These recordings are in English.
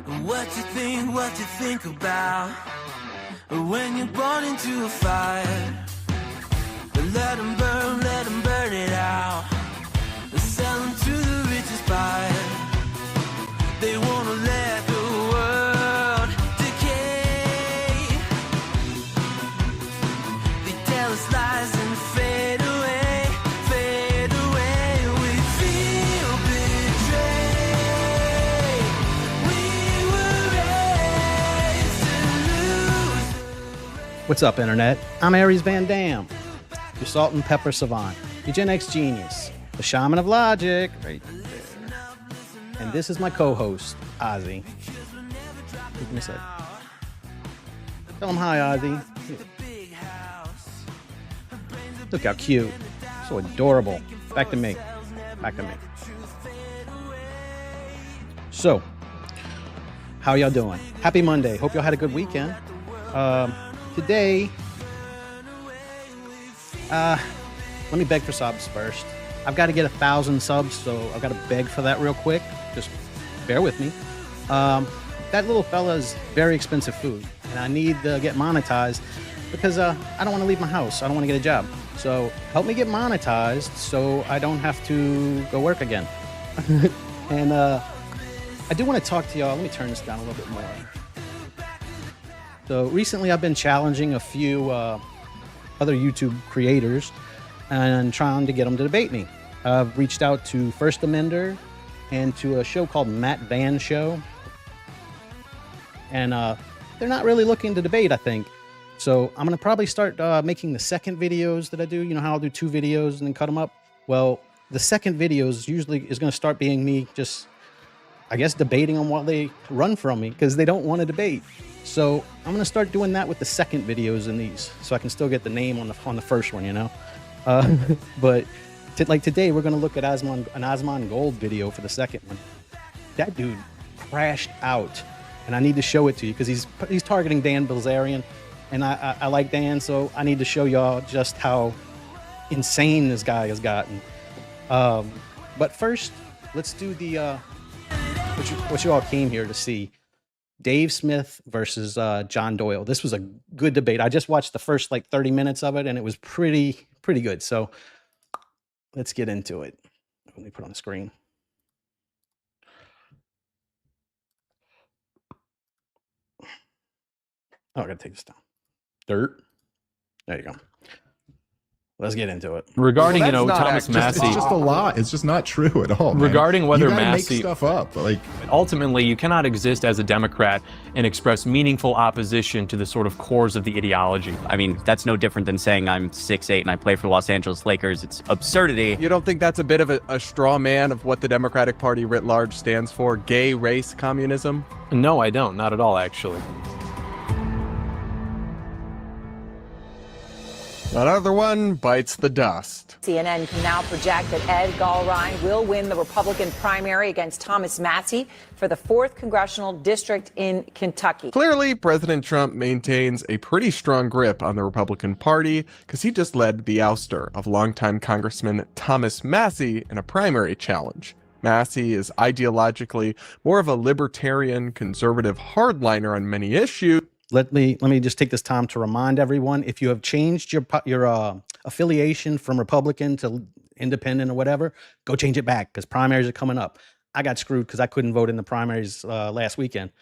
What you think about when you're born into a fire? Let them burn it out. Sell them to the richest buyer. They wanna let the world decay. They tell us lies and fade away, fade away. We feel betrayed. We were raised to lose. What's up, Internet? I'm Aries Van Dam, your salt and pepper savant, your Gen X genius, the shaman of logic, right there. And this is my co-host, Ozzy. Give me a sec. Tell him hi, Ozzy. Look how cute. So adorable. Back to me. Back to me. So, how y'all doing? Happy Monday. Hope y'all had a good weekend. Today, let me beg for subs first. I've got to get 1,000 subs, so I've got to beg for that real quick. Just bear with me. That little fella is very expensive food, and I need to get monetized because I don't want to leave my house. I don't want to get a job. So help me get monetized so I don't have to go work again. And I do want to talk to y'all. Let me turn this down a little bit more. So recently I've been challenging a few other YouTube creators and trying to get them to debate me. I've reached out to First Amender and to a show called Matt Van Show. And they're not really looking to debate, I think. So I'm going to probably start making the second videos that I do. You know how I'll do 2 videos and then cut them up? Well, the second videos usually is going to start being me just, I guess, debating on what they run from me because they don't want to debate. So I'm going to start doing that with the second videos in these so I can still get the name on the first one, you know? But like today, we're going to look at an Asmongold video for the second one. That dude crashed out, and I need to show it to you because he's targeting Dan Bilzerian, and I like Dan, so I need to show y'all just how insane this guy has gotten. But first, let's do the what you all came here to see. Dave Smith versus John Doyle. This was a good debate. I just watched the first like 30 minutes of it, and it was pretty good. So let's get into it. Let me put it on the screen. Oh, I gotta take this down. Dirt. There you go. Let's get into it. Regarding, Thomas Massey. It's just a lie. It's just not true at all. Regarding whether you Massey make stuff up. Like, ultimately, you cannot exist as a Democrat and express meaningful opposition to the sort of cores of the ideology. I mean, that's no different than saying I'm 6'8" and I play for the Los Angeles Lakers. It's absurdity. You don't think that's a bit of a straw man of what the Democratic Party writ large stands for? Gay race communism? No, I don't. Not at all, actually. Another one bites the dust. CNN can now project that Ed Gallrein will win the Republican primary against Thomas Massey for the 4th Congressional District in Kentucky. Clearly, President Trump maintains a pretty strong grip on the Republican Party because he just led the ouster of longtime Congressman Thomas Massey in a primary challenge. Massey is ideologically more of a libertarian, conservative hardliner on many issues. Let me just take this time to remind everyone, if you have changed your affiliation from Republican to independent or whatever, go change it back because primaries are coming up. I got screwed because I couldn't vote in the primaries last weekend.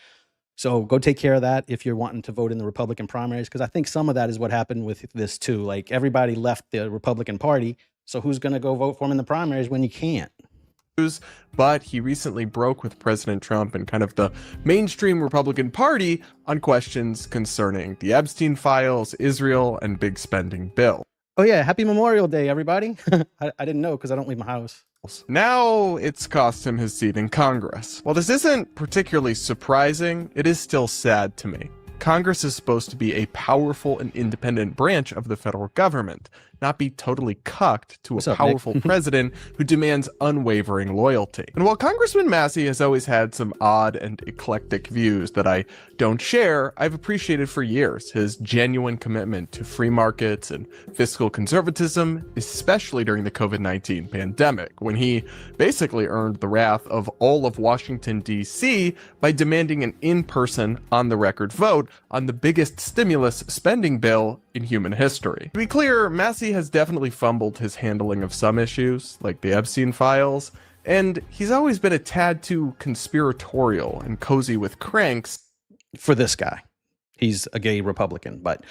So go take care of that if you're wanting to vote in the Republican primaries, because I think some of that is what happened with this too. Like, everybody left the Republican Party, so who's going to go vote for him in the primaries when you can't? But he recently broke with President Trump and kind of the mainstream Republican Party on questions concerning the Epstein files, Israel, and big spending bill. Oh yeah, happy Memorial Day, everybody. I didn't know because I don't leave my house. Now it's cost him his seat in Congress. While this isn't particularly surprising, it is still sad to me. Congress is supposed to be a powerful and independent branch of the federal government, not be totally cucked to What's a up, Nick? powerful president who demands unwavering loyalty. And while Congressman Massey has always had some odd and eclectic views that I don't share, I've appreciated for years his genuine commitment to free markets and fiscal conservatism, especially during the COVID-19 pandemic, when he basically earned the wrath of all of Washington, D.C. by demanding an in-person, on-the-record vote on the biggest stimulus spending bill in human history. To be clear, Massey has definitely fumbled his handling of some issues, like the Epstein files, and he's always been a tad too conspiratorial and cozy with cranks. For this guy, he's a gay Republican, but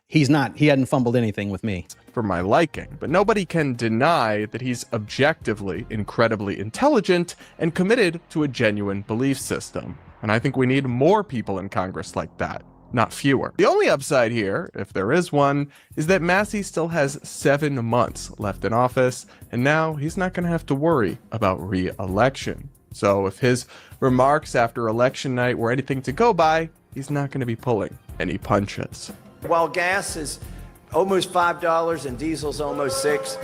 he's not. He hadn't fumbled anything with me. For my liking, but nobody can deny that he's objectively incredibly intelligent and committed to a genuine belief system. And I think we need more people in Congress like that, not fewer. The only upside here, if there is one, is that Massey still has 7 months left in office, and now he's not going to have to worry about re-election. So if his remarks after election night were anything to go by, he's not going to be pulling any punches. While gas is almost $5 and diesel's almost $6,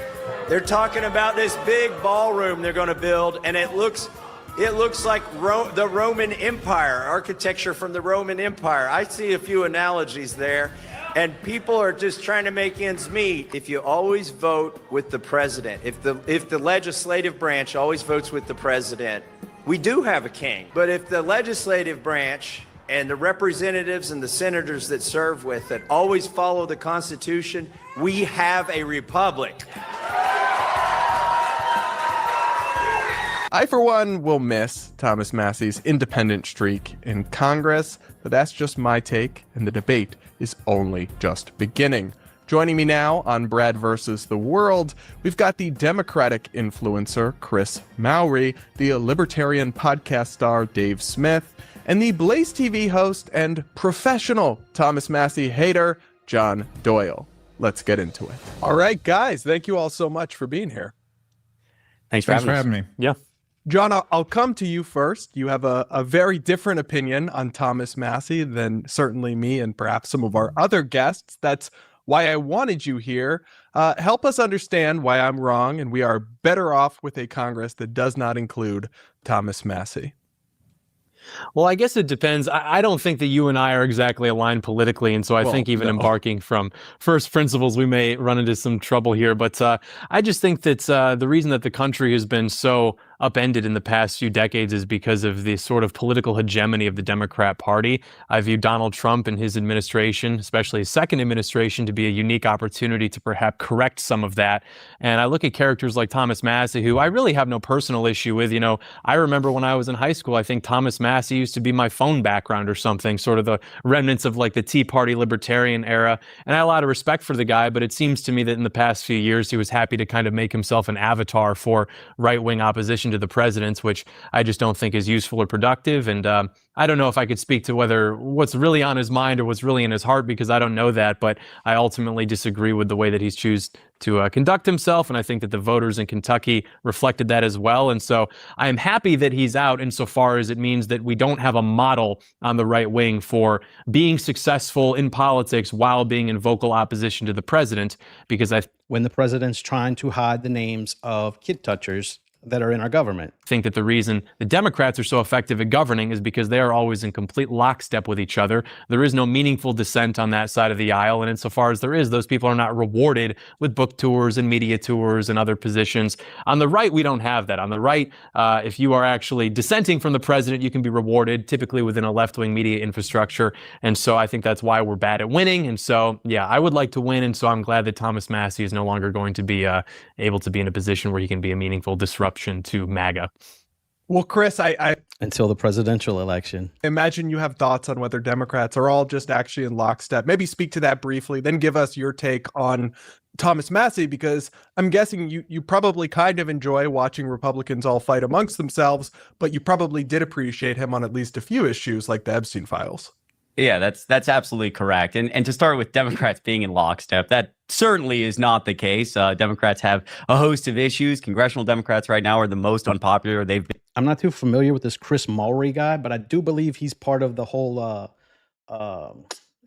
they're talking about this big ballroom they're going to build, and it looks like the Roman Empire, architecture from the Roman Empire. I see a few analogies there, and people are just trying to make ends meet. If you always vote with the president, if the legislative branch always votes with the president, we do have a king. But if the legislative branch and the representatives and the senators that serve with it always follow the Constitution, we have a republic. I, for one, will miss Thomas Massey's independent streak in Congress, but that's just my take, and the debate is only just beginning. Joining me now on Brad versus the World, we've got the Democratic influencer Chris Mowry, the libertarian podcast star Dave Smith, and the Blaze TV host and professional Thomas Massey hater, John Doyle. Let's get into it. All right, guys, thank you all so much for being here. Thanks for having me. Yeah. John, I'll come to you first. You have a very different opinion on Thomas Massey than certainly me and perhaps some of our other guests. That's why I wanted you here. Help us understand why I'm wrong and we are better off with a Congress that does not include Thomas Massey. Well, I guess it depends. I don't think that you and I are exactly aligned politically, and so I think even embarking from first principles, we may run into some trouble here. But I just think that the reason that the country has been so upended in the past few decades is because of the sort of political hegemony of the Democrat Party. I view Donald Trump and his administration, especially his second administration, to be a unique opportunity to perhaps correct some of that. And I look at characters like Thomas Massey, who I really have no personal issue with. You know, I remember when I was in high school, I think Thomas Massey used to be my phone background or something, sort of the remnants of like the Tea Party libertarian era. And I had a lot of respect for the guy, but it seems to me that in the past few years, he was happy to kind of make himself an avatar for right-wing opposition to the presidents, which I just don't think is useful or productive. And I don't know if I could speak to whether what's really on his mind or what's really in his heart, because I don't know that, but I ultimately disagree with the way that he's choose to conduct himself. And I think that the voters in Kentucky reflected that as well. And so I am happy that he's out insofar as it means that we don't have a model on the right wing for being successful in politics while being in vocal opposition to the president, because When the president's trying to hide the names of kid touchers that are in our government. think that the reason the Democrats are so effective at governing is because they are always in complete lockstep with each other. There is no meaningful dissent on that side of the aisle. And insofar as there is, those people are not rewarded with book tours and media tours and other positions. On the right, we don't have that. On the right, if you are actually dissenting from the president, you can be rewarded, typically within a left-wing media infrastructure. And so I think that's why we're bad at winning. And so, yeah, I would like to win. And so I'm glad that Thomas Massey is no longer going to be able to be in a position where he can be a meaningful disruption to MAGA. Well, Chris, I Until the presidential election. imagine you have thoughts on whether Democrats are all just actually in lockstep. Maybe speak to that briefly, then give us your take on Thomas Massey, because I'm guessing you probably kind of enjoy watching Republicans all fight amongst themselves, but you probably did appreciate him on at least a few issues like the Epstein files. Yeah, that's absolutely correct. And to start with Democrats being in lockstep, that certainly is not the case. Democrats have a host of issues. Congressional Democrats right now are the most unpopular they've been. I'm not too familiar with this Chris Mowry guy, but I do believe he's part of the whole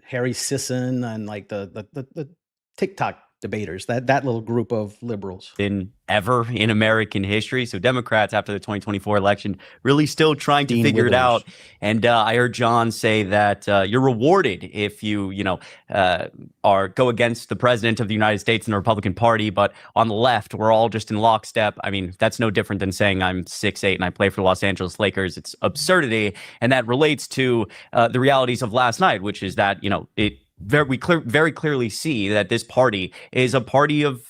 Harry Sisson and like the TikTok debaters, that little group of liberals. Than ever in American history. So Democrats, after the 2024 election, really still trying to figure it out. And I heard John say that you're rewarded if you go against the president of the United States and the Republican Party. But on the left, we're all just in lockstep. I mean, that's no different than saying I'm 6'8" and I play for the Los Angeles Lakers. It's absurdity. And that relates to the realities of last night, which is that, we very clearly see that this party is a party of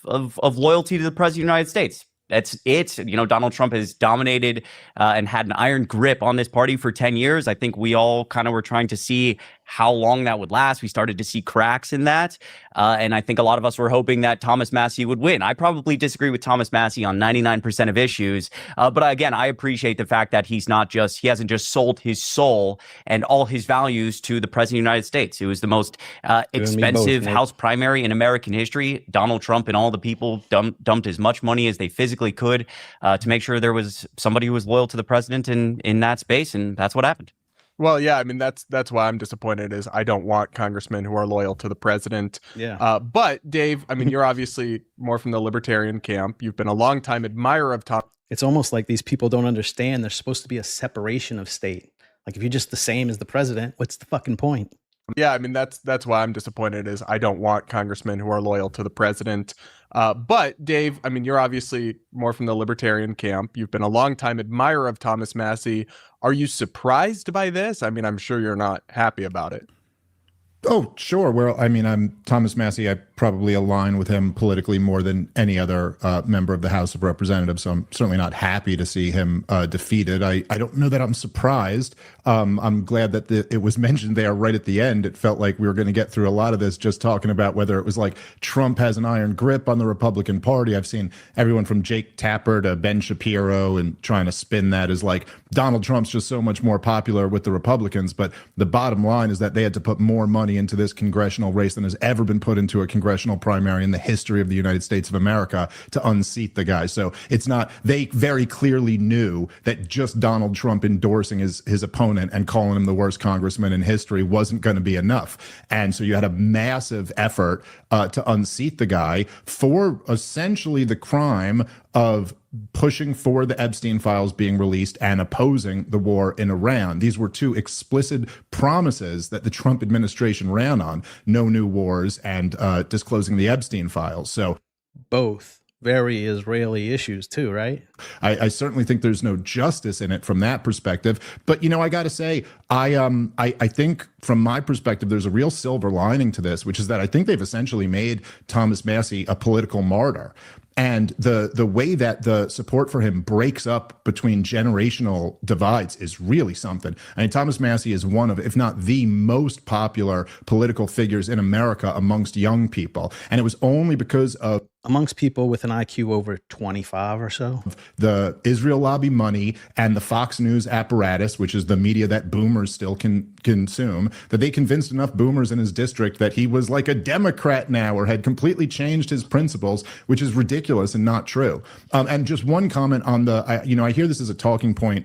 loyalty to the president of the United States. That's it. Donald Trump has dominated and had an iron grip on this party for 10 years. I think we all kind of were trying to see how long that would last. We started to see cracks in that. And I think a lot of us were hoping that Thomas Massie would win. I probably disagree with Thomas Massie on 99% of issues. But again, I appreciate the fact that he hasn't just sold his soul and all his values to the president of the United States. It was the most expensive House primary in American history. Donald Trump and all the people dumped as much money as they physically could to make sure there was somebody who was loyal to the president in that space. And that's what happened. Well, yeah, I mean, that's why I'm disappointed is I don't want congressmen who are loyal to the president. Yeah. But Dave, I mean, you're obviously more from the libertarian camp. You've been a longtime admirer of Tom. It's almost like these people don't understand there's supposed to be a separation of state. Like if you're just the same as the president, what's the fucking point? Yeah, I mean, that's why I'm disappointed is I don't want congressmen who are loyal to the president. But Dave, I mean, you're obviously more from the libertarian camp. You've been a longtime admirer of Thomas Massie. Are you surprised by this? I mean, I'm sure you're not happy about it. Oh, sure. Well, I mean, I'm Thomas Massie. I probably align with him politically more than any other member of the House of Representatives. So I'm certainly not happy to see him defeated. I don't know that I'm surprised. I'm glad that it was mentioned there right at the end. It felt like we were going to get through a lot of this just talking about whether it was like Trump has an iron grip on the Republican Party. I've seen everyone from Jake Tapper to Ben Shapiro and trying to spin that as like Donald Trump's just so much more popular with the Republicans. But the bottom line is that they had to put more money into this congressional race than has ever been put into a congressional primary in the history of the United States of America to unseat the guy. So it's not, they very clearly knew that just Donald Trump endorsing his opponent and calling him the worst congressman in history wasn't going to be enough. And so you had a massive effort to unseat the guy for essentially the crime of pushing for the Epstein files being released and opposing the war in Iran. These were two explicit promises that the Trump administration ran on: no new wars and disclosing the Epstein files. So both very Israeli issues too, right? I certainly think there's no justice in it from that perspective. But, I got to say, I think from my perspective, there's a real silver lining to this, which is that I think they've essentially made Thomas Massie a political martyr. And the way that the support for him breaks up between generational divides is really something. I mean, Thomas Massie is one of, if not the most popular political figures in America amongst young people. And it was only because of amongst people with an IQ over 25 or so, the Israel lobby money and the Fox News apparatus, which is the media that boomers still can consume, that they convinced enough boomers in his district that he was like a Democrat now or had completely changed his principles, which is ridiculous and not true. And just one comment on I hear this as a talking point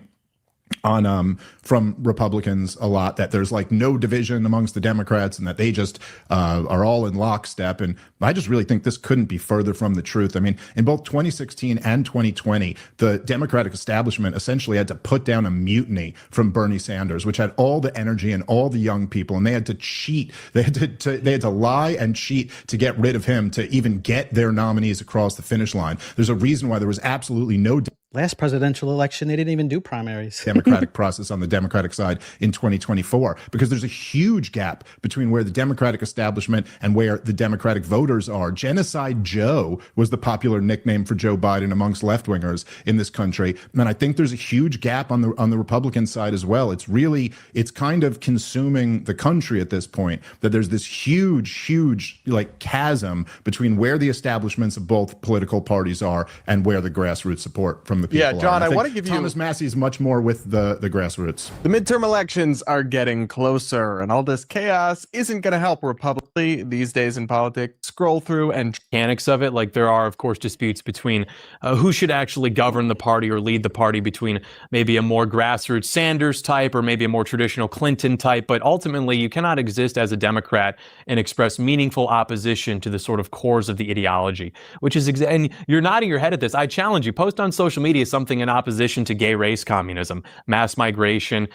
on from Republicans a lot, that there's like no division amongst the Democrats and that they just are all in lockstep. And I just really think this couldn't be further from the truth. I mean, in both 2016 and 2020, the Democratic establishment essentially had to put down a mutiny from Bernie Sanders, which had all the energy and all the young people, and they had to cheat. They had to lie and cheat to get rid of him, to even get their nominees across the finish line. There's a reason why there was absolutely no last presidential election, they didn't even do primaries. Democratic process on the Democratic side in 2024, because there's a huge gap between where the Democratic establishment and where the Democratic voters are. Genocide Joe was the popular nickname for Joe Biden amongst left-wingers in this country. And I think there's a huge gap on the Republican side as well. It's kind of consuming the country at this point, that there's this huge like chasm between where the establishments of both political parties are and where the grassroots support from from the people. Yeah, John, are. I want to give you... Thomas Massey's much more with the grassroots. The midterm elections are getting closer, and all this chaos isn't going to help Republicans these days in politics. Scroll through and mechanics of it, like there are, of course, disputes between who should actually govern the party or lead the party, between maybe a more grassroots Sanders type or maybe a more traditional Clinton type. But ultimately, you cannot exist as a Democrat and express meaningful opposition to the sort of cores of the ideology, which is, and you're nodding your head at this. I challenge you, post on social media something in opposition to gay race communism, mass migration.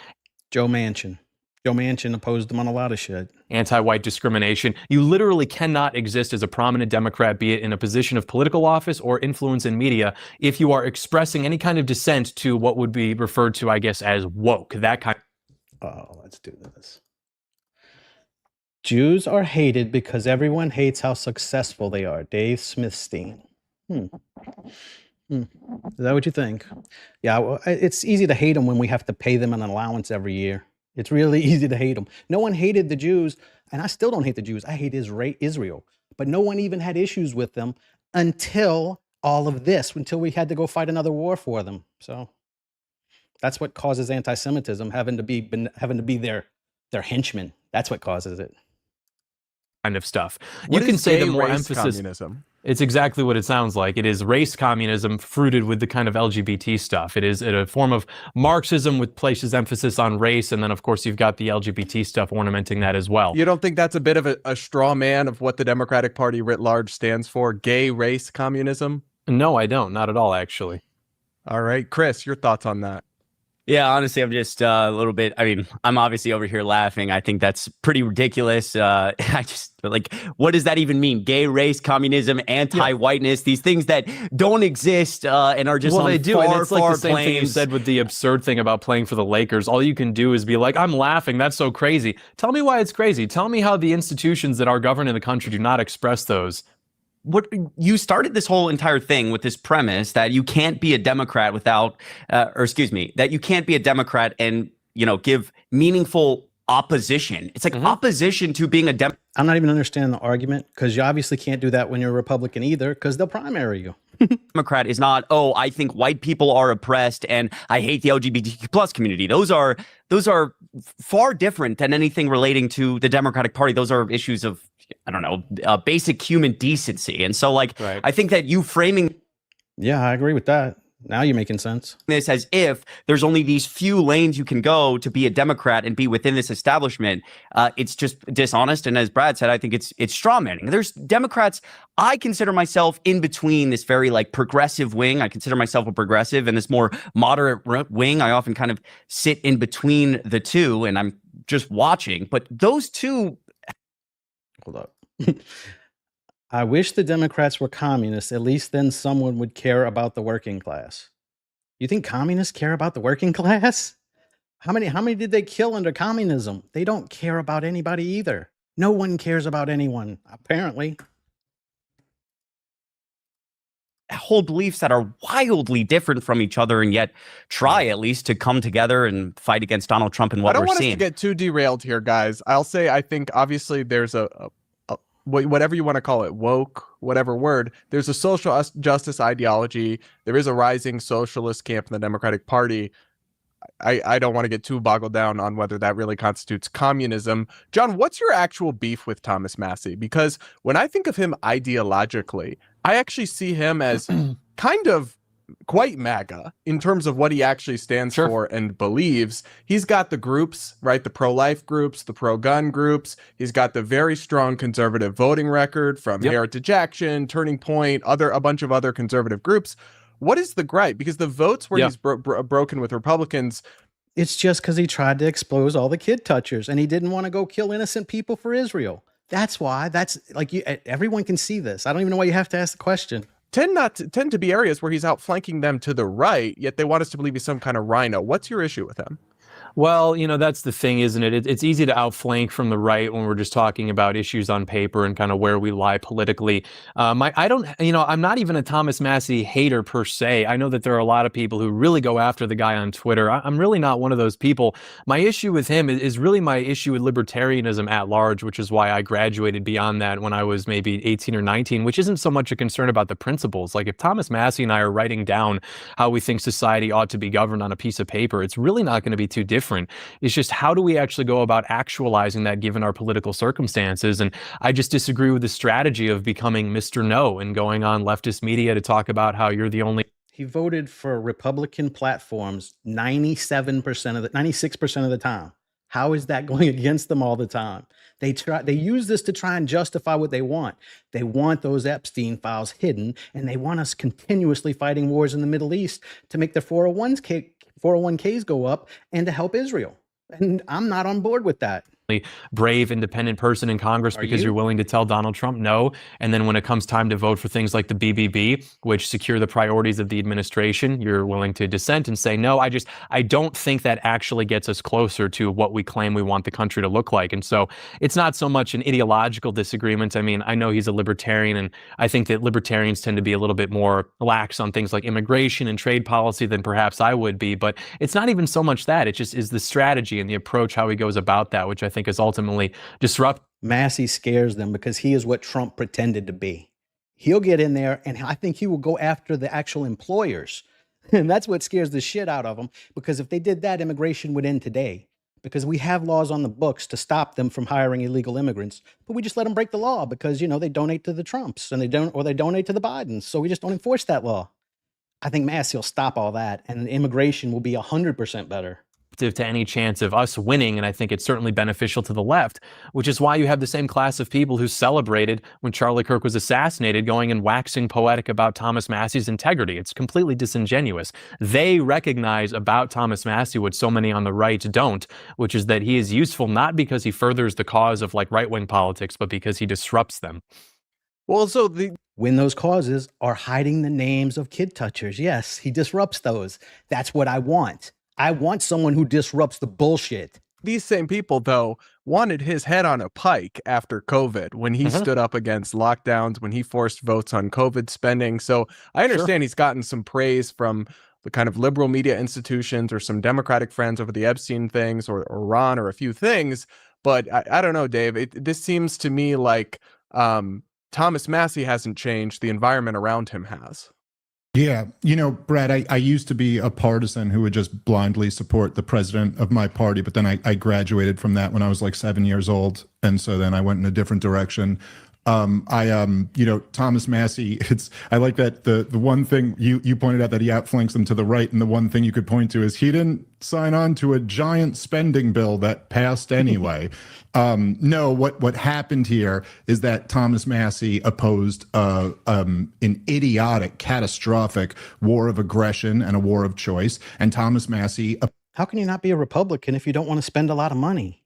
Joe Manchin opposed them on a lot of shit. Anti-white discrimination. You literally cannot exist as a prominent Democrat, be it in a position of political office or influence in media, if you are expressing any kind of dissent to what would be referred to, I guess, as woke. That kind. Oh, let's do this. Jews are hated because everyone hates how successful they are. Dave Smithstein. Is that what you think? Yeah, well, it's easy to hate them when we have to pay them an allowance every year. It's really easy to hate them. No one hated the Jews, and I still don't hate the Jews. I hate Israel. But no one even had issues with them until all of this, until we had to go fight another war for them. So that's what causes anti-Semitism, having to be their henchmen. That's what causes it. Kind of stuff. What you can say the more race emphasis. Communism? It's exactly what it sounds like. It is race communism fruited with the kind of LGBT stuff. It is a form of Marxism with places emphasis on race, and then of course you've got the LGBT stuff ornamenting that as well. You don't think that's a bit of a straw man of what the Democratic Party writ large stands for? Gay race communism? No, I don't. Not at all, actually. All right, Chris, your thoughts on that? Yeah, honestly, I'm just a little bit. I mean, I'm obviously over here laughing. I think that's pretty ridiculous. I just like, what does that even mean? Gay race, communism, anti-whiteness, these things that don't exist and are just well, on they do. far, And it's like far the same thing you planes. said with the absurd thing about playing for the Lakers. All you can do is be like, I'm laughing. That's so crazy. Tell me why it's crazy. Tell me how the institutions that are governing the country do not express those. What you started this whole entire thing with this premise that you can't be a Democrat without, that you can't be a Democrat and, give meaningful opposition. It's like opposition to being a Democrat. I'm not even understanding the argument, because you obviously can't do that when you're a Republican either, because they'll primary you. Democrat is not, I think white people are oppressed and I hate the LGBTQ plus community. Those are far different than anything relating to the Democratic Party. Those are issues of, I don't know, basic human decency. And so I think that you framing. Yeah, I agree with that. Now you're making sense. This as if there's only these few lanes you can go to be a Democrat and be within this establishment. It's just dishonest. And as Brad said, I think it's straw manning. There's Democrats. I consider myself in between this very progressive wing. I consider myself a progressive, and this more moderate wing. I often kind of sit in between the two, and I'm just watching. But those two. Hold up. I wish the Democrats were communists. At least then someone would care about the working class. You think communists care about the working class? How many did they kill under communism? They don't care about anybody either. No one cares about anyone, apparently. Hold beliefs that are wildly different from each other, and yet try at least to come together and fight against Donald Trump and what we're seeing. I don't want us to get too derailed here, guys. I'll say I think obviously there's whatever you want to call it, woke, whatever word, there's a social justice ideology. There is a rising socialist camp in the Democratic Party. I don't want to get too boggled down on whether that really constitutes communism. John, what's your actual beef with Thomas Massey? Because when I think of him ideologically, I actually see him as kind of quite MAGA in terms of what he actually stands for and believes. He's got the groups, right? The pro-life groups, the pro-gun groups. He's got the very strong conservative voting record from Heritage Action, Turning Point, a bunch of other conservative groups. What is the gripe? Because the votes where he's broken with Republicans. It's just because he tried to expose all the kid touchers, and he didn't want to go kill innocent people for Israel. That's why. That's everyone can see this. I don't even know why you have to ask the question. Tend to be areas where he's outflanking them to the right, yet they want us to believe he's some kind of rhino. What's your issue with him? Well, that's the thing, isn't it? It's easy to outflank from the right when we're just talking about issues on paper and kind of where we lie politically. I don't, I'm not even a Thomas Massie hater per se. I know that there are a lot of people who really go after the guy on Twitter. I'm really not one of those people. My issue with him is really my issue with libertarianism at large, which is why I graduated beyond that when I was maybe 18 or 19, which isn't so much a concern about the principles. Like if Thomas Massie and I are writing down how we think society ought to be governed on a piece of paper, it's really not going to be too different. It's just how do we actually go about actualizing that given our political circumstances? And I just disagree with the strategy of becoming Mr. No and going on leftist media to talk about how you're the only. He voted for Republican platforms 96% of the time. How is that going against them all the time? They use this to try and justify what they want. They want those Epstein files hidden, and they want us continuously fighting wars in the Middle East to make their 401ks go up and to help Israel. And I'm not on board with that. Brave, independent person in Congress because you're willing to tell Donald Trump no. And then when it comes time to vote for things like the BBB, which secure the priorities of the administration, you're willing to dissent and say no. I don't think that actually gets us closer to what we claim we want the country to look like. And so it's not so much an ideological disagreement. I mean, I know he's a libertarian, and I think that libertarians tend to be a little bit more lax on things like immigration and trade policy than perhaps I would be. But it's not even so much that. It just is the strategy and the approach, how he goes about that, which I think is ultimately disrupt. Massie scares them because he is what Trump pretended to be. He'll get in there, and I think he will go after the actual employers. And that's what scares the shit out of them, because if they did that, immigration would end today, because we have laws on the books to stop them from hiring illegal immigrants, but we just let them break the law because, they donate to the Trumps and they donate to the Bidens. So we just don't enforce that law. I think Massie will stop all that, and immigration will be 100% better. To any chance of us winning, and I think it's certainly beneficial to the left, which is why you have the same class of people who celebrated when Charlie Kirk was assassinated going and waxing poetic about Thomas Massie's integrity. It's completely disingenuous. They recognize about Thomas Massie what so many on the right don't, which is that he is useful not because he furthers the cause of like right-wing politics, but because he disrupts them. Well, so when those causes are hiding the names of kid touchers, yes, he disrupts those. That's what I want. I want someone who disrupts the bullshit. These same people, though, wanted his head on a pike after COVID when he stood up against lockdowns, when he forced votes on COVID spending. So I understand he's gotten some praise from the kind of liberal media institutions or some Democratic friends over the Epstein things or Ron or a few things. But I don't know, Dave. This seems to me like Thomas Massie hasn't changed. The environment around him has. Yeah. Brad, I used to be a partisan who would just blindly support the president of my party, but then I graduated from that when I was like 7 years old. And so then I went in a different direction. Thomas Massie, I like that the one thing you pointed out that he outflanks them to the right, and the one thing you could point to is he didn't sign on to a giant spending bill that passed anyway. No, what happened here is that Thomas Massie opposed an idiotic, catastrophic war of aggression and a war of choice. And Thomas Massie. How can you not be a Republican if you don't want to spend a lot of money?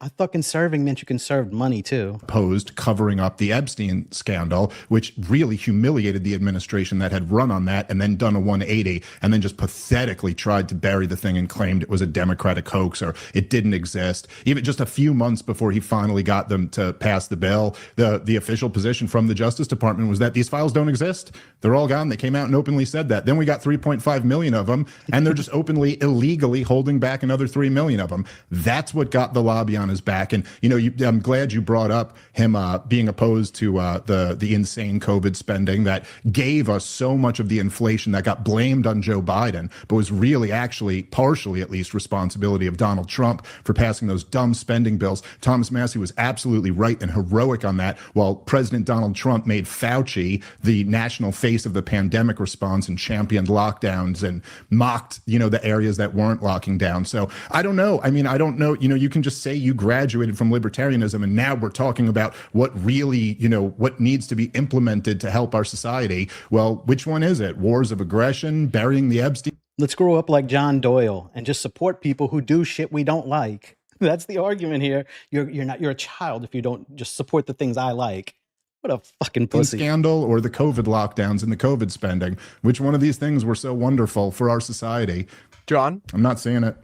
I thought conserving meant you conserved money too. Opposed covering up the Epstein scandal, which really humiliated the administration that had run on that and then done a 180 and then just pathetically tried to bury the thing and claimed it was a Democratic hoax or it didn't exist. Even just a few months before he finally got them to pass the bill, the official position from the Justice Department was that these files don't exist. They're all gone. They came out and openly said that. Then we got 3.5 million of them, and they're just openly, illegally holding back another 3 million of them. That's what got the lobby on his back. And I'm glad you brought up him being opposed to the insane COVID spending that gave us so much of the inflation that got blamed on Joe Biden, but was really actually partially at least responsibility of Donald Trump for passing those dumb spending bills. Thomas Massie was absolutely right and heroic on that, while President Donald Trump made Fauci the national face of the pandemic response and championed lockdowns and mocked the areas that weren't locking down. So I don't know. I mean, I don't know. You can just say you graduated from libertarianism and now we're talking about what really, what needs to be implemented to help our society. Well, which one is it? Wars of aggression, burying the Epstein? Let's grow up like John Doyle and just support people who do shit we don't like. That's the argument here. You're a child if you don't just support the things I like. What a fucking pussy. Scandal or the COVID lockdowns and the COVID spending. Which one of these things were so wonderful for our society? John? I'm not seeing it.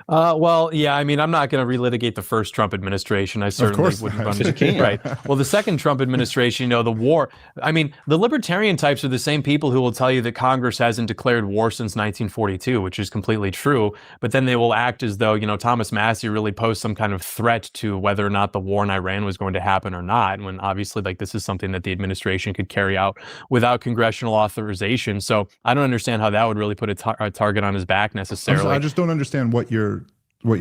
Well, yeah, I mean, I'm not going to relitigate the first Trump administration. I certainly wouldn't run it. Right. Well, the second Trump administration, the war. I mean, the libertarian types are the same people who will tell you that Congress hasn't declared war since 1942, which is completely true. But then they will act as though, Thomas Massie really posed some kind of threat to whether or not the war in Iran was going to happen or not, when obviously, this is something that the administration could carry out without congressional authorization. So I don't understand how that would really put a target on his back necessarily. I just don't understand what you're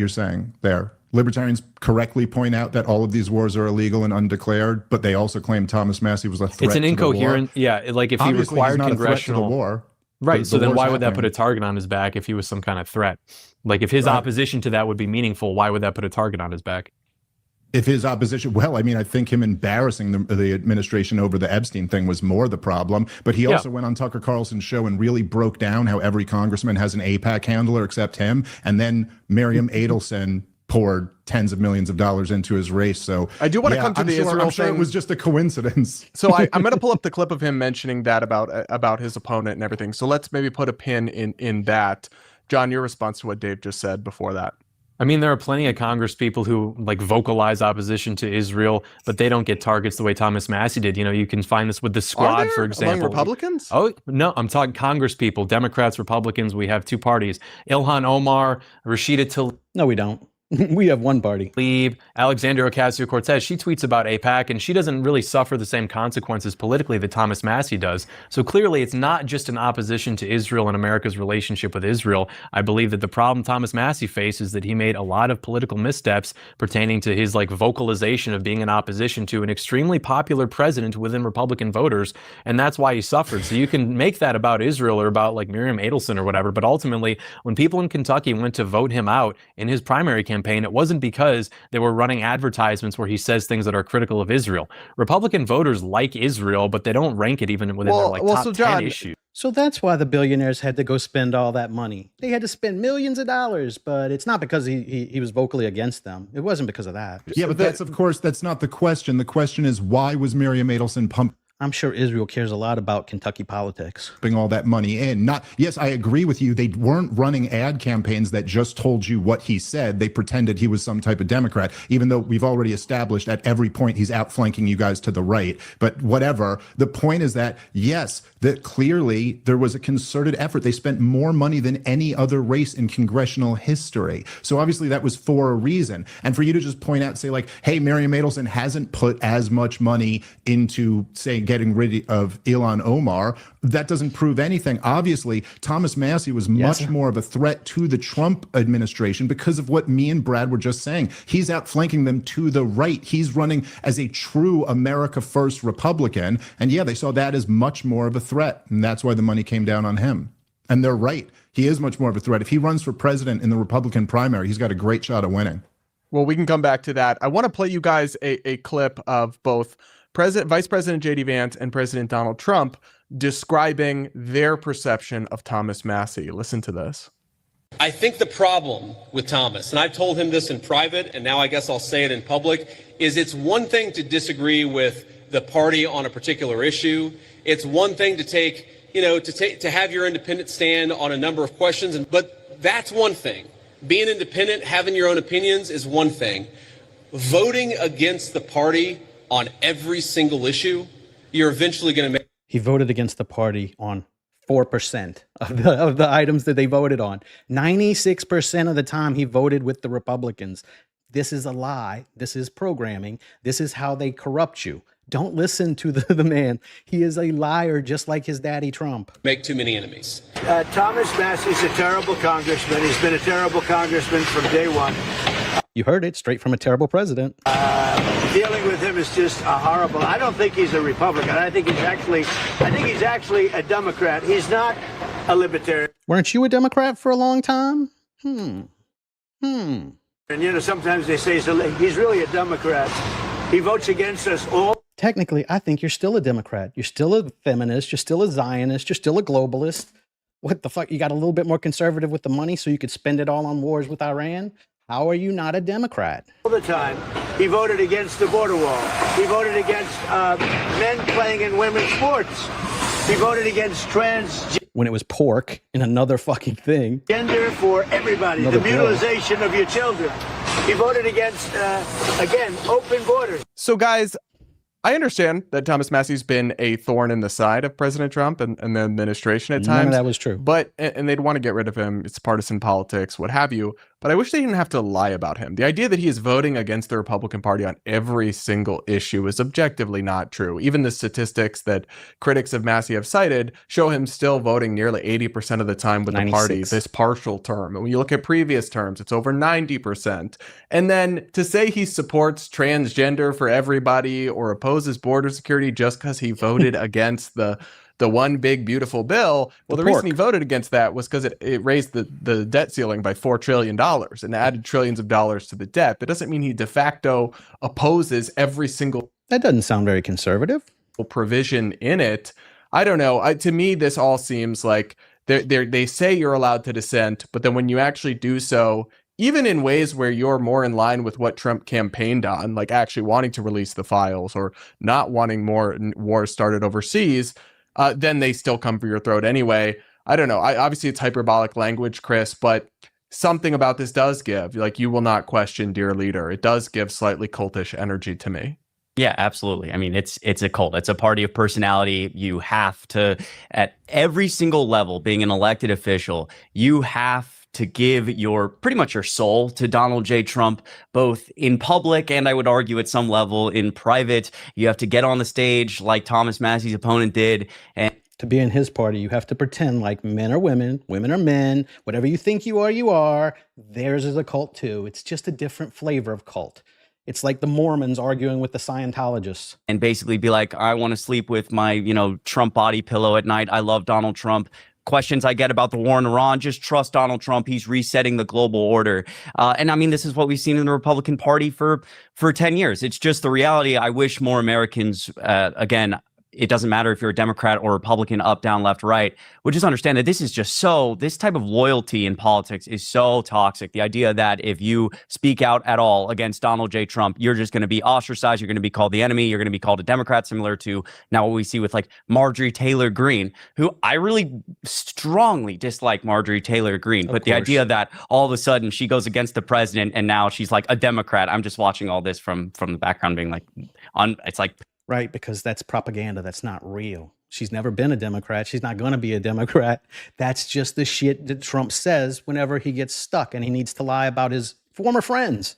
saying there. Libertarians correctly point out that all of these wars are illegal and undeclared, but they also claim Thomas Massie was a threat. It's an incoherent, to the war. Yeah. Like if Obviously, he required he's not congressional a threat to the war. Right. So then why would that put a happening. target on his back if he was some kind of threat? Like if his opposition to that would be meaningful, why would that put a target on his back? If his opposition, well, I mean, I think him embarrassing the administration over the Epstein thing was more the problem. But he also went on Tucker Carlson's show and really broke down how every congressman has an AIPAC handler except him. And then Miriam Adelson poured tens of millions of dollars into his race. So I do want to come to the Israel I'm sure thing. It was just a coincidence. So I'm going to pull up the clip of him mentioning that about his opponent and everything. So let's maybe put a pin in that. John, your response to what Dave just said before that. I mean, there are plenty of Congress people who vocalize opposition to Israel, but they don't get targets the way Thomas Massie did. You can find this with the Squad, for example. Among Republicans? Oh, no, I'm talking Congress people, Democrats, Republicans. We have two parties. Ilhan Omar, Rashida Tlaib. No, we don't. We have one party. Alexandria Ocasio-Cortez, she tweets about AIPAC, and she doesn't really suffer the same consequences politically that Thomas Massie does. So clearly, it's not just an opposition to Israel and America's relationship with Israel. I believe that the problem Thomas Massie faced is that he made a lot of political missteps pertaining to his vocalization of being in opposition to an extremely popular president within Republican voters, and that's why he suffered. So you can make that about Israel or about Miriam Adelson or whatever, but ultimately, when people in Kentucky went to vote him out in his primary campaign, it wasn't because they were running advertisements where he says things that are critical of Israel. Republican voters like Israel, but they don't rank it even within their top 10 issues. So that's why the billionaires had to go spend all that money. They had to spend millions of dollars, but it's not because he was vocally against them. It wasn't because of that. Yeah, but that's not the question. The question is, why was Miriam Adelson pumping I'm sure Israel cares a lot about Kentucky politics. All that money in? Yes, I agree with you. They weren't running ad campaigns that just told you what he said. They pretended he was some type of Democrat, even though we've already established at every point he's outflanking you guys to the right. But whatever. The point is that, yes, that clearly there was a concerted effort. They spent more money than any other race in congressional history. So obviously that was for a reason. And for you to just point out, say hey, Miriam Adelson hasn't put as much money into, say, getting rid of Ilhan Omar, that doesn't prove anything. Obviously, Thomas Massie was much more of a threat to the Trump administration because of what me and Brad were just saying. He's outflanking them to the right. He's running as a true America First Republican. And they saw that as much more of a threat. And that's why the money came down on him. And they're right. He is much more of a threat. If he runs for president in the Republican primary, he's got a great shot of winning. Well, we can come back to that. I want to play you guys a clip of both Vice President J.D. Vance and President Donald Trump describing their perception of Thomas Massie. Listen to this. I think the problem with Thomas, and I've told him this in private, and now I guess I'll say it in public, is it's one thing to disagree with the party on a particular issue. It's one thing to to have your independent stand on a number of questions, but that's one thing. Being independent, having your own opinions is one thing. Voting against the party on every single issue, you're eventually going to make. He voted against the party on 4% of the items that they voted on. 96% of the time he voted with the Republicans. This is a lie. This is programming. This is how they corrupt you. Don't listen to the man. He is a liar just like his daddy Trump. Make too many enemies. Thomas Massie's a terrible congressman. He's been a terrible congressman from day one. You heard it straight from a terrible president. Dealing with him is just horrible. I don't think he's a Republican. I think he's actually a Democrat. He's not a libertarian. Weren't you a Democrat for a long time? And sometimes they say he's really a Democrat. He votes against us all. Technically, I think you're still a Democrat. You're still a feminist. You're still a Zionist. You're still a globalist. What the fuck? You got a little bit more conservative with the money so you could spend it all on wars with Iran? How are you not a Democrat? All the time. He voted against the border wall. He voted against men playing in women's sports. He voted against when it was pork in another fucking thing. Gender for everybody, Another the mutilization of your children. He voted against, again, open borders. So, guys, I understand that Thomas Massie's been a thorn in the side of President Trump and the administration at times. None of that was true. But, and they'd want to get rid of him. It's partisan politics, what have you. But I wish they didn't have to lie about him. The idea that he is voting against the Republican Party on every single issue is objectively not true. Even the statistics that critics of Massie have cited show him still voting nearly 80% of the time with 96. The party this partial term. And when you look at previous terms, it's over 90%. And then to say he supports transgender for everybody or opposes border security just because he voted against the one big beautiful bill. Well, the reason he voted against that was because it raised the debt ceiling by $4 trillion and added trillions of dollars to the debt. That doesn't mean he de facto opposes every single. That doesn't sound very conservative. Provision in it. I don't know. To me, this all seems like they say you're allowed to dissent, but then when you actually do so, even in ways where you're more in line with what Trump campaigned on, like actually wanting to release the files or not wanting more wars started overseas, then they still come for your throat anyway. I don't know. Obviously, it's hyperbolic language, Chris, but something about this does give, like, you will not question, dear leader. It does give slightly cultish energy to me. Yeah, absolutely. I mean, it's a cult. It's a party of personality. You have to, at every single level, being an elected official, you have to give pretty much your soul to Donald J. Trump, both in public and I would argue at some level in private. You have to get on the stage like Thomas Massie's opponent did. And to be in his party, you have to pretend like men are women, women are men, whatever you think you are, you are. Theirs is a cult too. It's just a different flavor of cult. It's like the Mormons arguing with the Scientologists. And basically be like, I want to sleep with my, Trump body pillow at night. I love Donald Trump. Questions I get about the war in Iran, just trust Donald Trump. He's resetting the global order. And I mean, this is what we've seen in the Republican Party for 10 years. It's just the reality. I wish more Americans, again, it doesn't matter if you're a Democrat or Republican, up, down, left, right, would just understand that this is just this type of loyalty in politics is so toxic. The idea that if you speak out at all against Donald J. Trump, you're just going to be ostracized. You're going to be called the enemy. You're going to be called a Democrat, similar to now what we see with like Marjorie Taylor Greene, who I really strongly dislike Marjorie Taylor Greene. But the idea that all of a sudden she goes against the president and now she's like a Democrat. I'm just watching all this from the background being like, it's like, right, because that's propaganda. That's not real. She's never been a Democrat. She's not going to be a Democrat. That's just the shit that Trump says whenever he gets stuck and he needs to lie about his former friends.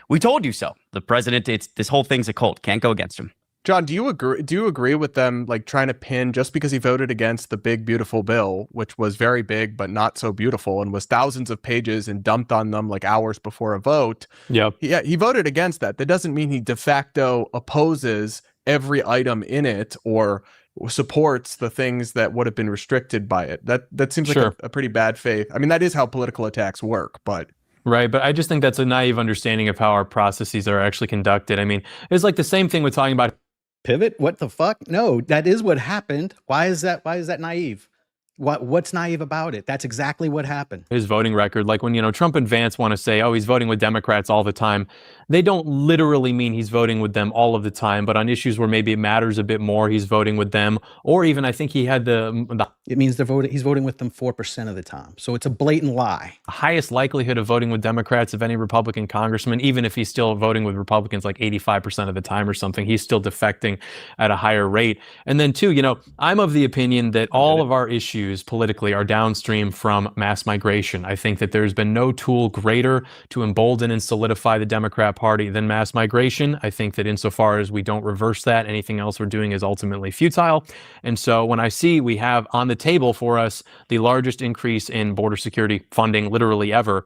We told you so. The president, this whole thing's a cult. Can't go against him. John, do you agree with them like trying to pin just because he voted against the big beautiful bill, which was very big but not so beautiful and was thousands of pages and dumped on them like hours before a vote? Yeah, he voted against that. That doesn't mean he de facto opposes every item in it or supports the things that would have been restricted by it. That seems like a pretty bad faith. I mean, that is how political attacks work, but right. But I just think that's a naive understanding of how our processes are actually conducted. I mean, it's like the same thing with talking about pivot. What the fuck? No, that is what happened. Why is that naive? What's naive about it? That's exactly what happened. His voting record, like when, Trump and Vance want to say, oh, he's voting with Democrats all the time. They don't literally mean he's voting with them all of the time, but on issues where maybe it matters a bit more, he's voting with them. Or even I think he had it means he's voting with them 4% of the time. So it's a blatant lie. Highest likelihood of voting with Democrats of any Republican congressman, even if he's still voting with Republicans like 85% of the time or something, he's still defecting at a higher rate. And then two, I'm of the opinion that all of our issues politically are downstream from mass migration. I think that there's been no tool greater to embolden and solidify the Democrat Party than mass migration. I think that insofar as we don't reverse that, anything else we're doing is ultimately futile. And so when I see we have on the table for us the largest increase in border security funding literally ever,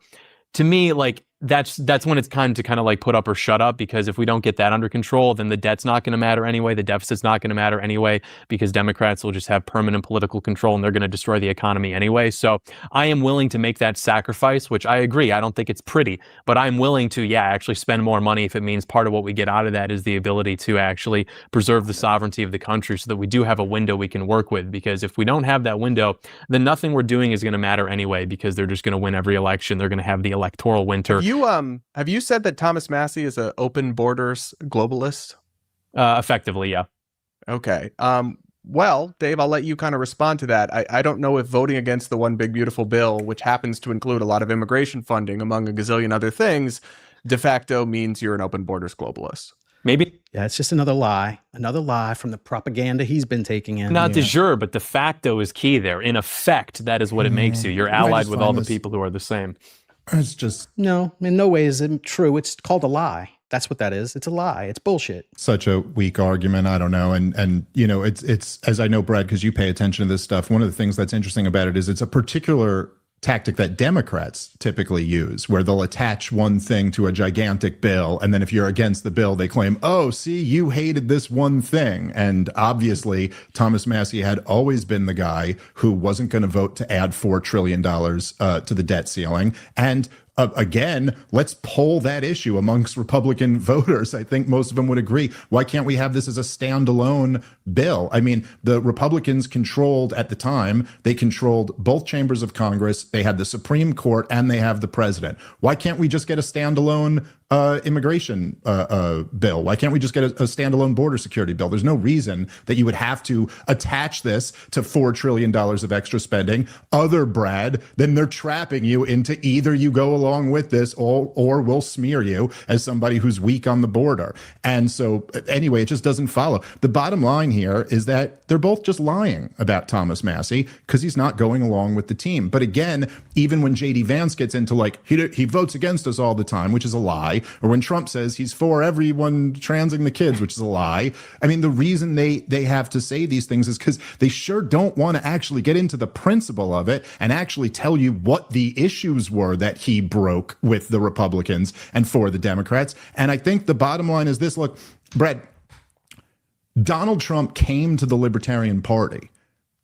to me, like, that's when it's time to kind of like put up or shut up, because if we don't get that under control, then the debt's not going to matter anyway. The deficit's not going to matter anyway, because Democrats will just have permanent political control and they're going to destroy the economy anyway. So I am willing to make that sacrifice, which I agree. I don't think it's pretty, but I'm willing to, actually spend more money if it means part of what we get out of that is the ability to actually preserve the sovereignty of the country so that we do have a window we can work with. Because if we don't have that window, then nothing we're doing is going to matter anyway, because they're just going to win every election. They're going to have the electoral winter. Have you said that Thomas Massie is an open borders globalist? Effectively, yeah. Okay. Well, Dave, I'll let you kind of respond to that. I don't know if voting against the one big beautiful bill, which happens to include a lot of immigration funding among a gazillion other things, de facto means you're an open borders globalist. Maybe. Yeah, it's just another lie from the propaganda he's been taking in. Not de jure, but de facto is key there. In effect, that is what it makes you. You're allied with all the people who are the same. It's just no, in no way is it true. It's called a lie. That's what that is. It's a lie. It's bullshit. Such a weak argument. I don't know. And you know, it's as I know, Brad, because you pay attention to this stuff. One of the things that's interesting about it is it's a particular tactic that Democrats typically use, where they'll attach one thing to a gigantic bill, and then if you're against the bill, they claim, oh, see, you hated this one thing. And obviously, Thomas Massie had always been the guy who wasn't going to vote to add $4 trillion to the debt ceiling. And again, let's poll that issue amongst Republican voters. I think most of them would agree. Why can't we have this as a standalone bill? I mean, the Republicans controlled at the time, they controlled both chambers of Congress. They had the Supreme Court and they have the president. Why can't we just get a standalone immigration bill? Why can't we just get a standalone border security bill? There's no reason that you would have to attach this to $4 trillion of extra spending. Brad, then they're trapping you into either you go along with this or we'll smear you as somebody who's weak on the border. And so anyway, it just doesn't follow. The bottom line here is that they're both just lying about Thomas Massie because he's not going along with the team. But again, even when J.D. Vance gets into like, he votes against us all the time, which is a lie, or when Trump says he's for everyone transing the kids, which is a lie. I mean, the reason they have to say these things is because they sure don't want to actually get into the principle of it and actually tell you what the issues were that he broke with the Republicans and for the Democrats. And I think the bottom line is this. Look, Brett, Donald Trump came to the Libertarian Party.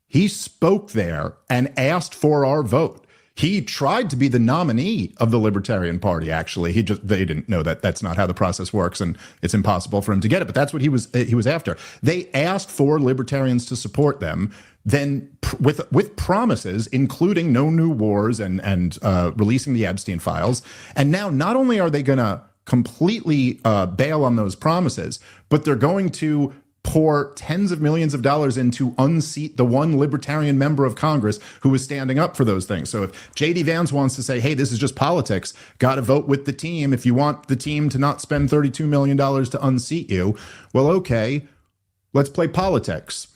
He spoke there and asked for our vote. He tried to be the nominee of the Libertarian Party, actually. They didn't know that that's not how the process works, and it's impossible for him to get it, but that's what he was after. They asked for libertarians to support them, then with promises, including no new wars and releasing the Epstein files. And now not only are they going to completely bail on those promises, but they're going to pour tens of millions of dollars in to unseat the one libertarian member of Congress who was standing up for those things. So if J.D. Vance wants to say, hey, this is just politics, got to vote with the team if you want the team to not spend $32 million to unseat you, well, okay, let's play politics.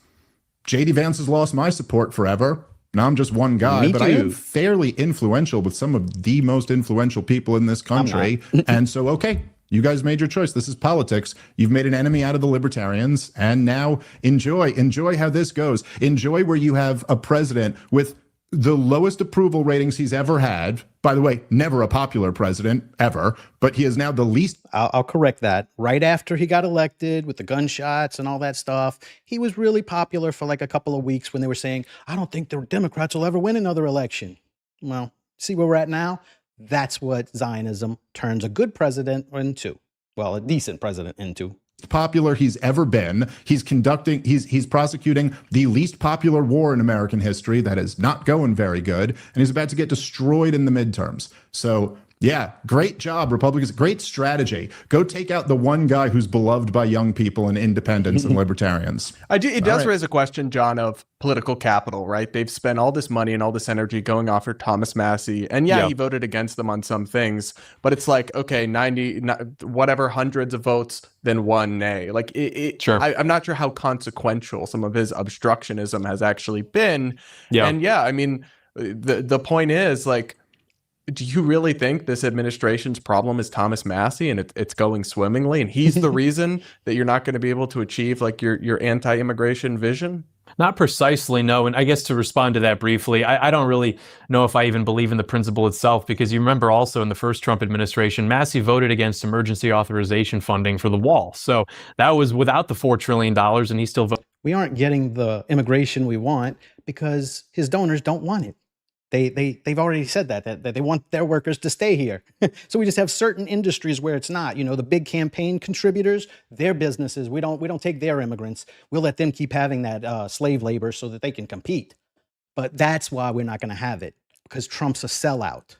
J.D. Vance has lost my support forever. Now I'm just one guy, but I am fairly influential with some of the most influential people in this country. And so, okay, you guys made your choice. This is politics. You've made an enemy out of the libertarians. And now enjoy how this goes. Enjoy where you have a president with the lowest approval ratings he's ever had. By the way, never a popular president, ever. But he is now the least. I'll correct that. Right after he got elected with the gunshots and all that stuff, he was really popular for like a couple of weeks when they were saying, I don't think the Democrats will ever win another election. Well, see where we're at now? That's what Zionism turns a good president into. Well, a decent president into. Popular he's ever been. He's prosecuting the least popular war in American history that is not going very good, and he's about to get destroyed in the midterms. So yeah, great job, Republicans. Great strategy. Go take out the one guy who's beloved by young people and independents and libertarians. It does raise a question, John, of political capital, right? They've spent all this money and all this energy going after Thomas Massie. And yeah, he voted against them on some things, but it's like, okay, 90, whatever, hundreds of votes, then one nay. Like sure. I'm not sure how consequential some of his obstructionism has actually been. Yeah. And yeah, I mean, the point is, like, do you really think this administration's problem is Thomas Massie and it's going swimmingly, and he's the reason that you're not going to be able to achieve like your anti-immigration vision? Not precisely, no. And I guess to respond to that briefly, I don't really know if I even believe in the principle itself, because you remember also in the first Trump administration, Massie voted against emergency authorization funding for the wall. So that was without the $4 trillion, and he still voted. We aren't getting the immigration we want because his donors don't want it. They've already said that they want their workers to stay here. So we just have certain industries where it's not. You know, the big campaign contributors, their businesses, we don't take their immigrants. We'll let them keep having that slave labor so that they can compete. But that's why we're not going to have it, because Trump's a sellout.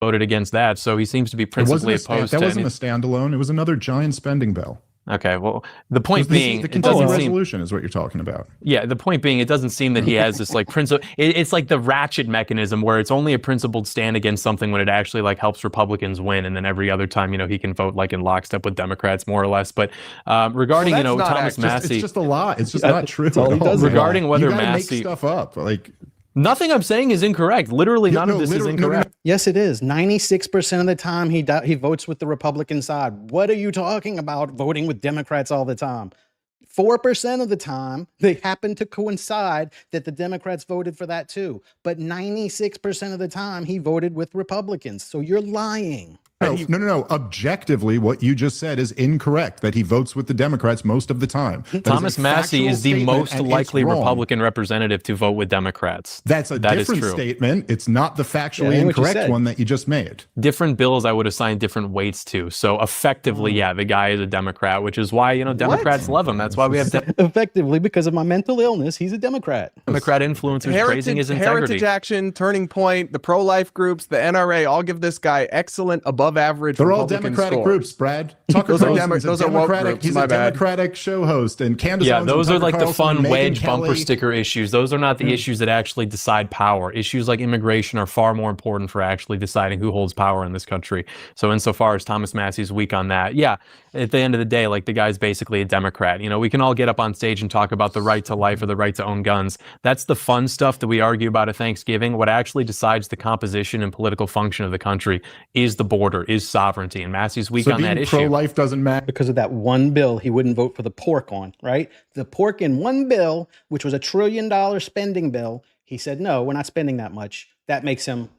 voted against that. So he seems to be principally opposed to that wasn't a standalone. It was another giant spending bill. Okay, well, the point being, the Kentucky resolution is what you're talking about. Yeah, the point being, it doesn't seem that he has this like principle. It's like the ratchet mechanism where it's only a principled stand against something when it actually like helps Republicans win, and then every other time, he can vote like in lockstep with Democrats more or less. But regarding Thomas Massey, it's just a lie. It's just not true. Regarding whether Massey make stuff up, like. Nothing I'm saying is incorrect. Literally, none of this is incorrect. Yes, it is. 96% of the time, he votes with the Republican side. What are you talking about voting with Democrats all the time? 4% of the time, they happen to coincide that the Democrats voted for that too. But 96% of the time, he voted with Republicans. So you're lying. No. Objectively, what you just said is incorrect, that he votes with the Democrats most of the time. Thomas Massey is the most likely Republican representative to vote with Democrats. That's a different statement. It's not the factually incorrect one that you just made. Different bills I would assign different weights to. So effectively, yeah, the guy is a Democrat, which is why, Democrats love him. That's why we have... Effectively, because of my mental illness, he's a Democrat. Democrat influencers praising his integrity. Heritage Action, Turning Point, the pro-life groups, the NRA, all give this guy excellent above average. They're all Democratic groups, Brad. Tucker Carlson's a Democratic. He's a Democratic show host, and Candace. Yeah, those are like the fun wedge bumper sticker issues. Those are not the issues that actually decide power. Issues like immigration are far more important for actually deciding who holds power in this country. So insofar as Thomas Massey's weak on that, yeah, at the end of the day, like the guy's basically a Democrat. We can all get up on stage and talk about the right to life or the right to own guns. That's the fun stuff that we argue about at Thanksgiving. What actually decides the composition and political function of the country is the border, is sovereignty, and Massey's weak on that issue. Pro-life doesn't matter because of that one bill he wouldn't vote for the pork on, right? The pork in one bill, which was $1 trillion spending bill, he said, no, we're not spending that much. That makes him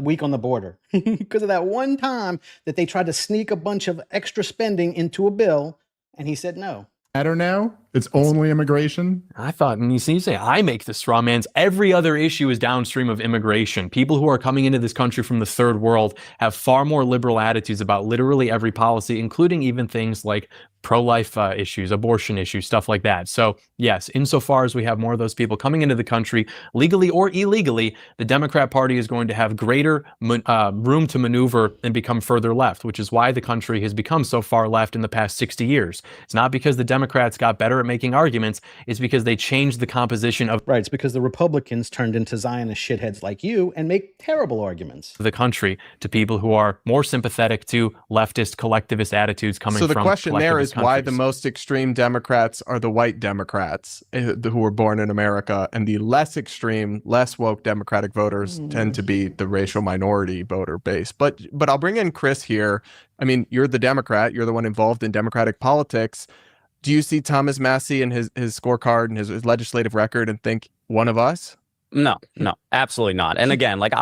weak on the border because of that one time that they tried to sneak a bunch of extra spending into a bill, and he said no. Now it's only immigration. I thought, and you say I make the straw man's. Every other issue is downstream of immigration. People who are coming into this country from the third world have far more liberal attitudes about literally every policy, including even things like pro-life issues, abortion issues, stuff like that. So yes, insofar as we have more of those people coming into the country, legally or illegally, the Democrat Party is going to have greater room to maneuver and become further left, which is why the country has become so far left in the past 60 years. It's not because the Democrats got better at making arguments, it's because they changed the composition of... Right, it's because the Republicans turned into Zionist shitheads like you and make terrible arguments. ...the country to people who are more sympathetic to leftist, collectivist attitudes coming from... So the question there is why countries. The most extreme Democrats are the white Democrats who were born in America, and the less extreme, less woke Democratic voters tend to be the racial minority voter base. But I'll bring in Chris here. I mean, you're the Democrat. You're the one involved in Democratic politics. Do you see Thomas Massey and his scorecard and his legislative record and think one of us? No, absolutely not. And again, like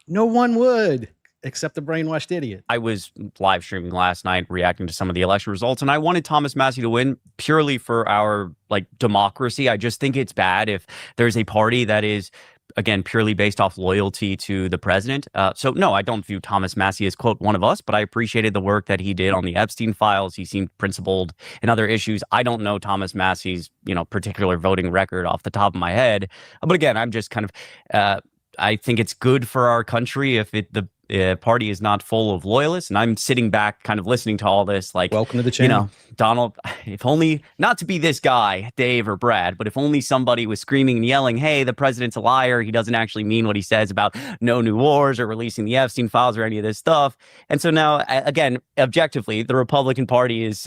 no one would. Except the brainwashed idiot. I was live streaming last night reacting to some of the election results, and I wanted Thomas Massey to win purely for our democracy. I just think it's bad if there's a party that is, again, purely based off loyalty to the president. So no, I don't view Thomas Massey as, quote, one of us, but I appreciated the work that he did on the Epstein files. He seemed principled in other issues. I don't know Thomas Massey's, particular voting record off the top of my head. But again, I'm just kind of, I think it's good for our country if the party is not full of loyalists. And I'm sitting back kind of listening to all this welcome to the channel. Donald, if only, not to be this guy, Dave or Brad, but if only somebody was screaming and yelling, hey, the president's a liar. He doesn't actually mean what he says about no new wars or releasing the Epstein files or any of this stuff. And so now, again, objectively, the Republican Party is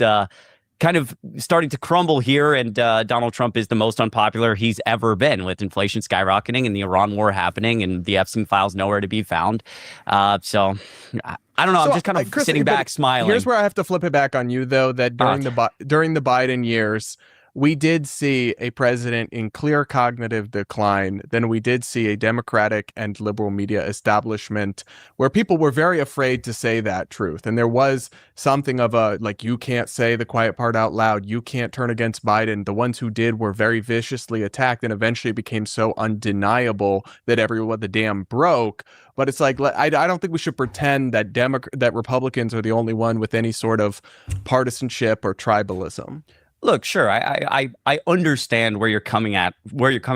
kind of starting to crumble here, and Donald Trump is the most unpopular he's ever been, with inflation skyrocketing and the Iran war happening and the Epstein files nowhere to be found. So I don't know. I'm just kind of sitting back smiling. Here's where I have to flip it back on you, though, that during the Biden years, we did see a president in clear cognitive decline. Then we did see a Democratic and liberal media establishment where people were very afraid to say that truth. And there was something of a, you can't say the quiet part out loud. You can't turn against Biden. The ones who did were very viciously attacked, and eventually it became so undeniable that the dam broke. But it's I don't think we should pretend that that Republicans are the only one with any sort of partisanship or tribalism. Look, sure, I understand where you're coming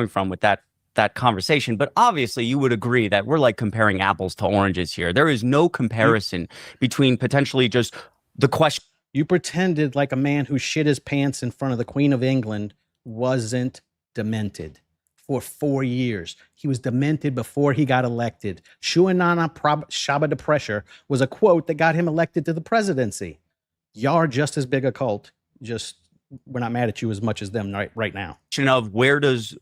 from with that that conversation, but obviously you would agree that we're like comparing apples to oranges here. There is no comparison between potentially just the question. You pretended like a man who shit his pants in front of the Queen of England wasn't demented for 4 years. He was demented before he got elected. Shuanana Shaba de Pressure was a quote that got him elected to the presidency. Y'all are just as big a cult. Just we're not mad at you as much as them right now. Of where does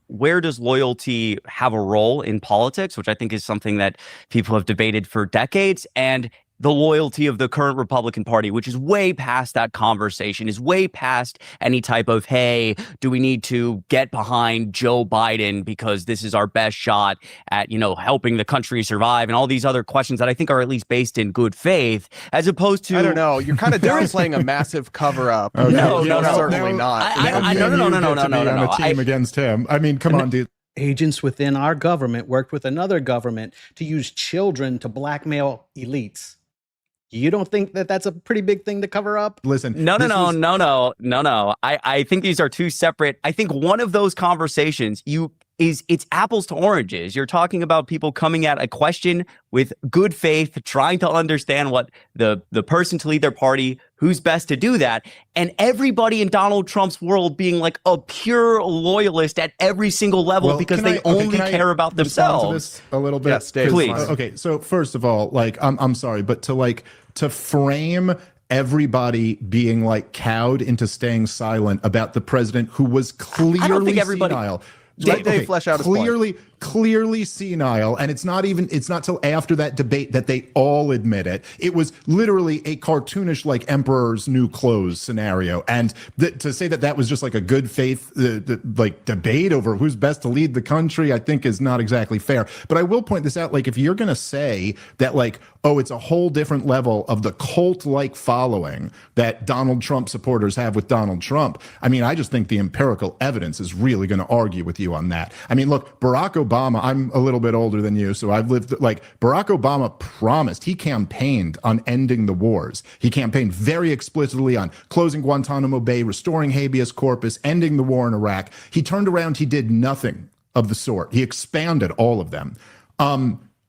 loyalty have a role in politics, which I think is something that people have debated for decades, and the loyalty of the current Republican Party, which is way past that conversation, is way past any type of, hey, do we need to get behind Joe Biden because this is our best shot at, helping the country survive, and all these other questions that I think are at least based in good faith, as opposed to... I don't know. You're kind of downplaying a massive cover-up. Okay. No, certainly not. No. A team against him. I mean, come on, dude. Agents within our government worked with another government to use children to blackmail elites. You don't think that that's a pretty big thing to cover up? Listen, no. I think these are two separate. I think one of those conversations it's apples to oranges. You're talking about people coming at a question with good faith, trying to understand what the person to lead their party, who's best to do that, and everybody in Donald Trump's world being like a pure loyalist at every single level because they only care about themselves. A little bit, yes, Dave, please. Okay, so first of all, I'm sorry, but to frame everybody being like cowed into staying silent about the president who was clearly senile. Let Dave flesh out his point. Clearly senile, and it's not till after that debate that they all admit it. It was literally a cartoonish, like Emperor's New Clothes scenario, and to say that was just like a good faith like debate over who's best to lead the country, I think is not exactly fair. But I will point this out: like, if you're gonna say that, like, oh, it's a whole different level of the cult-like following that Donald Trump supporters have with Donald Trump, I mean, I just think the empirical evidence is really going to argue with you on that. I mean, look, Barack Obama, I'm a little bit older than you, so I've lived, like, Barack Obama promised, he campaigned on ending the wars. He campaigned very explicitly on closing Guantanamo Bay, restoring habeas corpus, ending the war in Iraq. He turned around, he did nothing of the sort. He expanded all of them.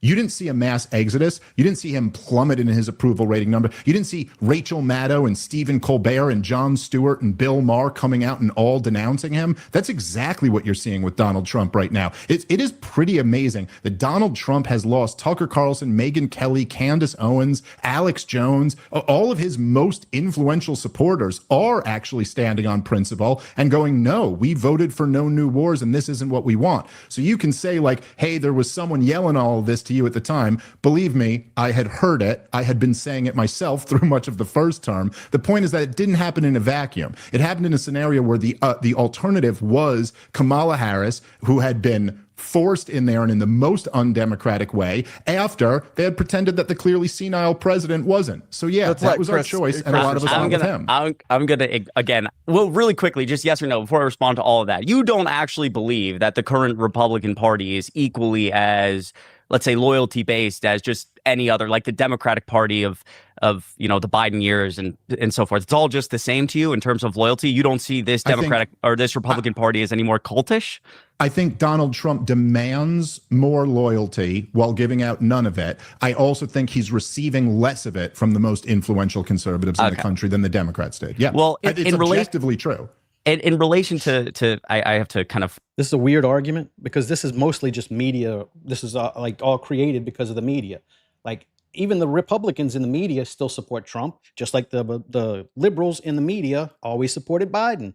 You didn't see a mass exodus. You didn't see him plummet in his approval rating number. You didn't see Rachel Maddow and Stephen Colbert and Jon Stewart and Bill Maher coming out and all denouncing him. That's exactly what you're seeing with Donald Trump right now. It is pretty amazing that Donald Trump has lost Tucker Carlson, Megyn Kelly, Candace Owens, Alex Jones. All of his most influential supporters are actually standing on principle and going, no, we voted for no new wars and this isn't what we want. So you can say, like, hey, there was someone yelling all of this to you at the time. Believe me, I had heard it. I had been saying it myself through much of the first term. The point is that it didn't happen in a vacuum. It happened in a scenario where the alternative was Kamala Harris, who had been forced in there and in the most undemocratic way after they had pretended that the clearly senile president wasn't. So yeah, that was our choice, and a lot of us went with him. I'm gonna again, well, really quickly, just yes or no before I respond to all of that. You don't actually believe that the current Republican Party is equally as, let's say, loyalty based as just any other, like the Democratic Party of the Biden years and so forth. It's all just the same to you in terms of loyalty. You don't see this Democratic or this Republican Party as any more cultish? I think Donald Trump demands more loyalty while giving out none of it. I also think he's receiving less of it from the most influential conservatives in the country than the Democrats did. Yeah, well, it's objectively true. In relation to I have to kind of... This is a weird argument because this is mostly just media. This is like all created because of the media. Like, even the Republicans in the media still support Trump, just like the liberals in the media always supported Biden.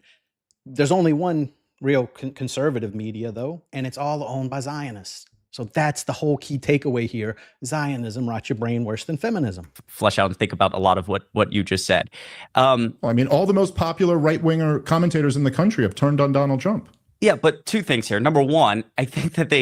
There's only one real conservative media, though, and it's all owned by Zionists. So that's the whole key takeaway here. Zionism rots your brain worse than feminism. Flesh out and think about a lot of what you just said. Well, I mean, all the most popular right-winger commentators in the country have turned on Donald Trump. Yeah, but two things here. Number one, I think that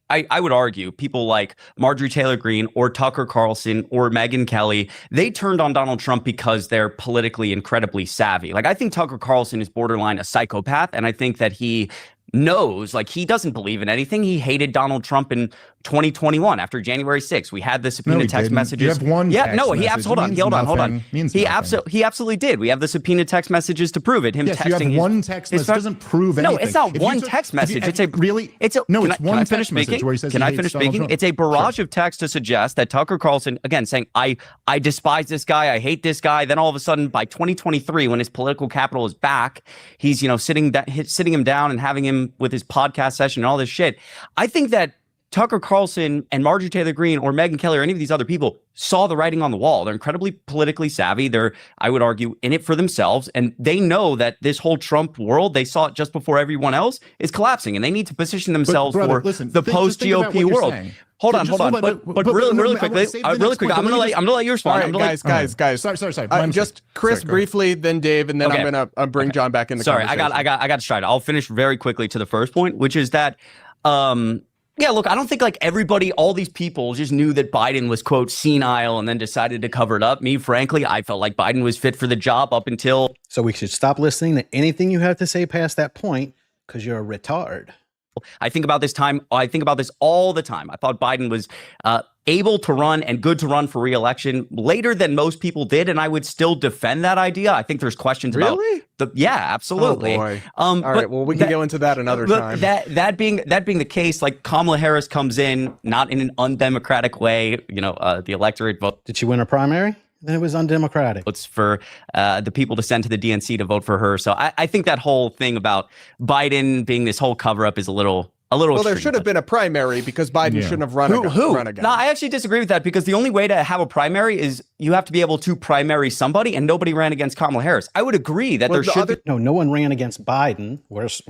I would argue people like Marjorie Taylor Greene or Tucker Carlson or Megyn Kelly, they turned on Donald Trump because they're politically incredibly savvy. Like, I think Tucker Carlson is borderline a psychopath, and I think that he knows, like, he doesn't believe in anything. He hated Donald Trump in 2021 after January 6th. We had the subpoena text messages. You have one yeah, text no, he message. hold on. He absolutely did. We have the subpoena text messages to prove it. Him yes, texting you have one text message doesn't prove anything. No, it's not one text message. It's a really. It's a no. Can It's I, one can I text finish message speaking? where he says Can he I hates finish Donald speaking? Trump. It's a barrage of text to suggest that Tucker Carlson, again, saying I despise this guy, I hate this guy. Then all of a sudden, by 2023, when his political capital is back, he's sitting him down and having him with his podcast session and all this shit. I think that Tucker Carlson and Marjorie Taylor Greene or Megyn Kelly or any of these other people saw the writing on the wall. They're incredibly politically savvy. They're, I would argue, in it for themselves. And they know that this whole Trump world, they saw it just before everyone else, is collapsing. And they need to position themselves for the post-GOP world. Hold on. But really quickly, I'm gonna let you respond. All right, guys. Sorry. Just Chris briefly, then Dave, and then I'm gonna bring John back in the conversation. Sorry, I got distracted. I'll finish very quickly to the first point, which is that, yeah, look, I don't think like everybody, all these people just knew that Biden was, quote, senile and then decided to cover it up. Me, frankly, I felt like Biden was fit for the job up until. So we should stop listening to anything you have to say past that point because you're a retard. I think about this all the time. I thought Biden was able to run and good to run for re-election later than most people did, and I would still defend that idea. I think there's questions about yeah, absolutely. Oh boy. All right, well, we can go into that another time. That being the case, like Kamala Harris comes in not in an undemocratic way. The electorate vote. Did she win a primary? Then it was undemocratic. It's for the people to send to the DNC to vote for her. So I think that whole thing about Biden being this whole cover-up is a little well, extreme, there should have been a primary because Biden shouldn't have run again. No, I actually disagree with that because the only way to have a primary is you have to be able to primary somebody, and nobody ran against Kamala Harris. I would agree that there should be. No one ran against Biden.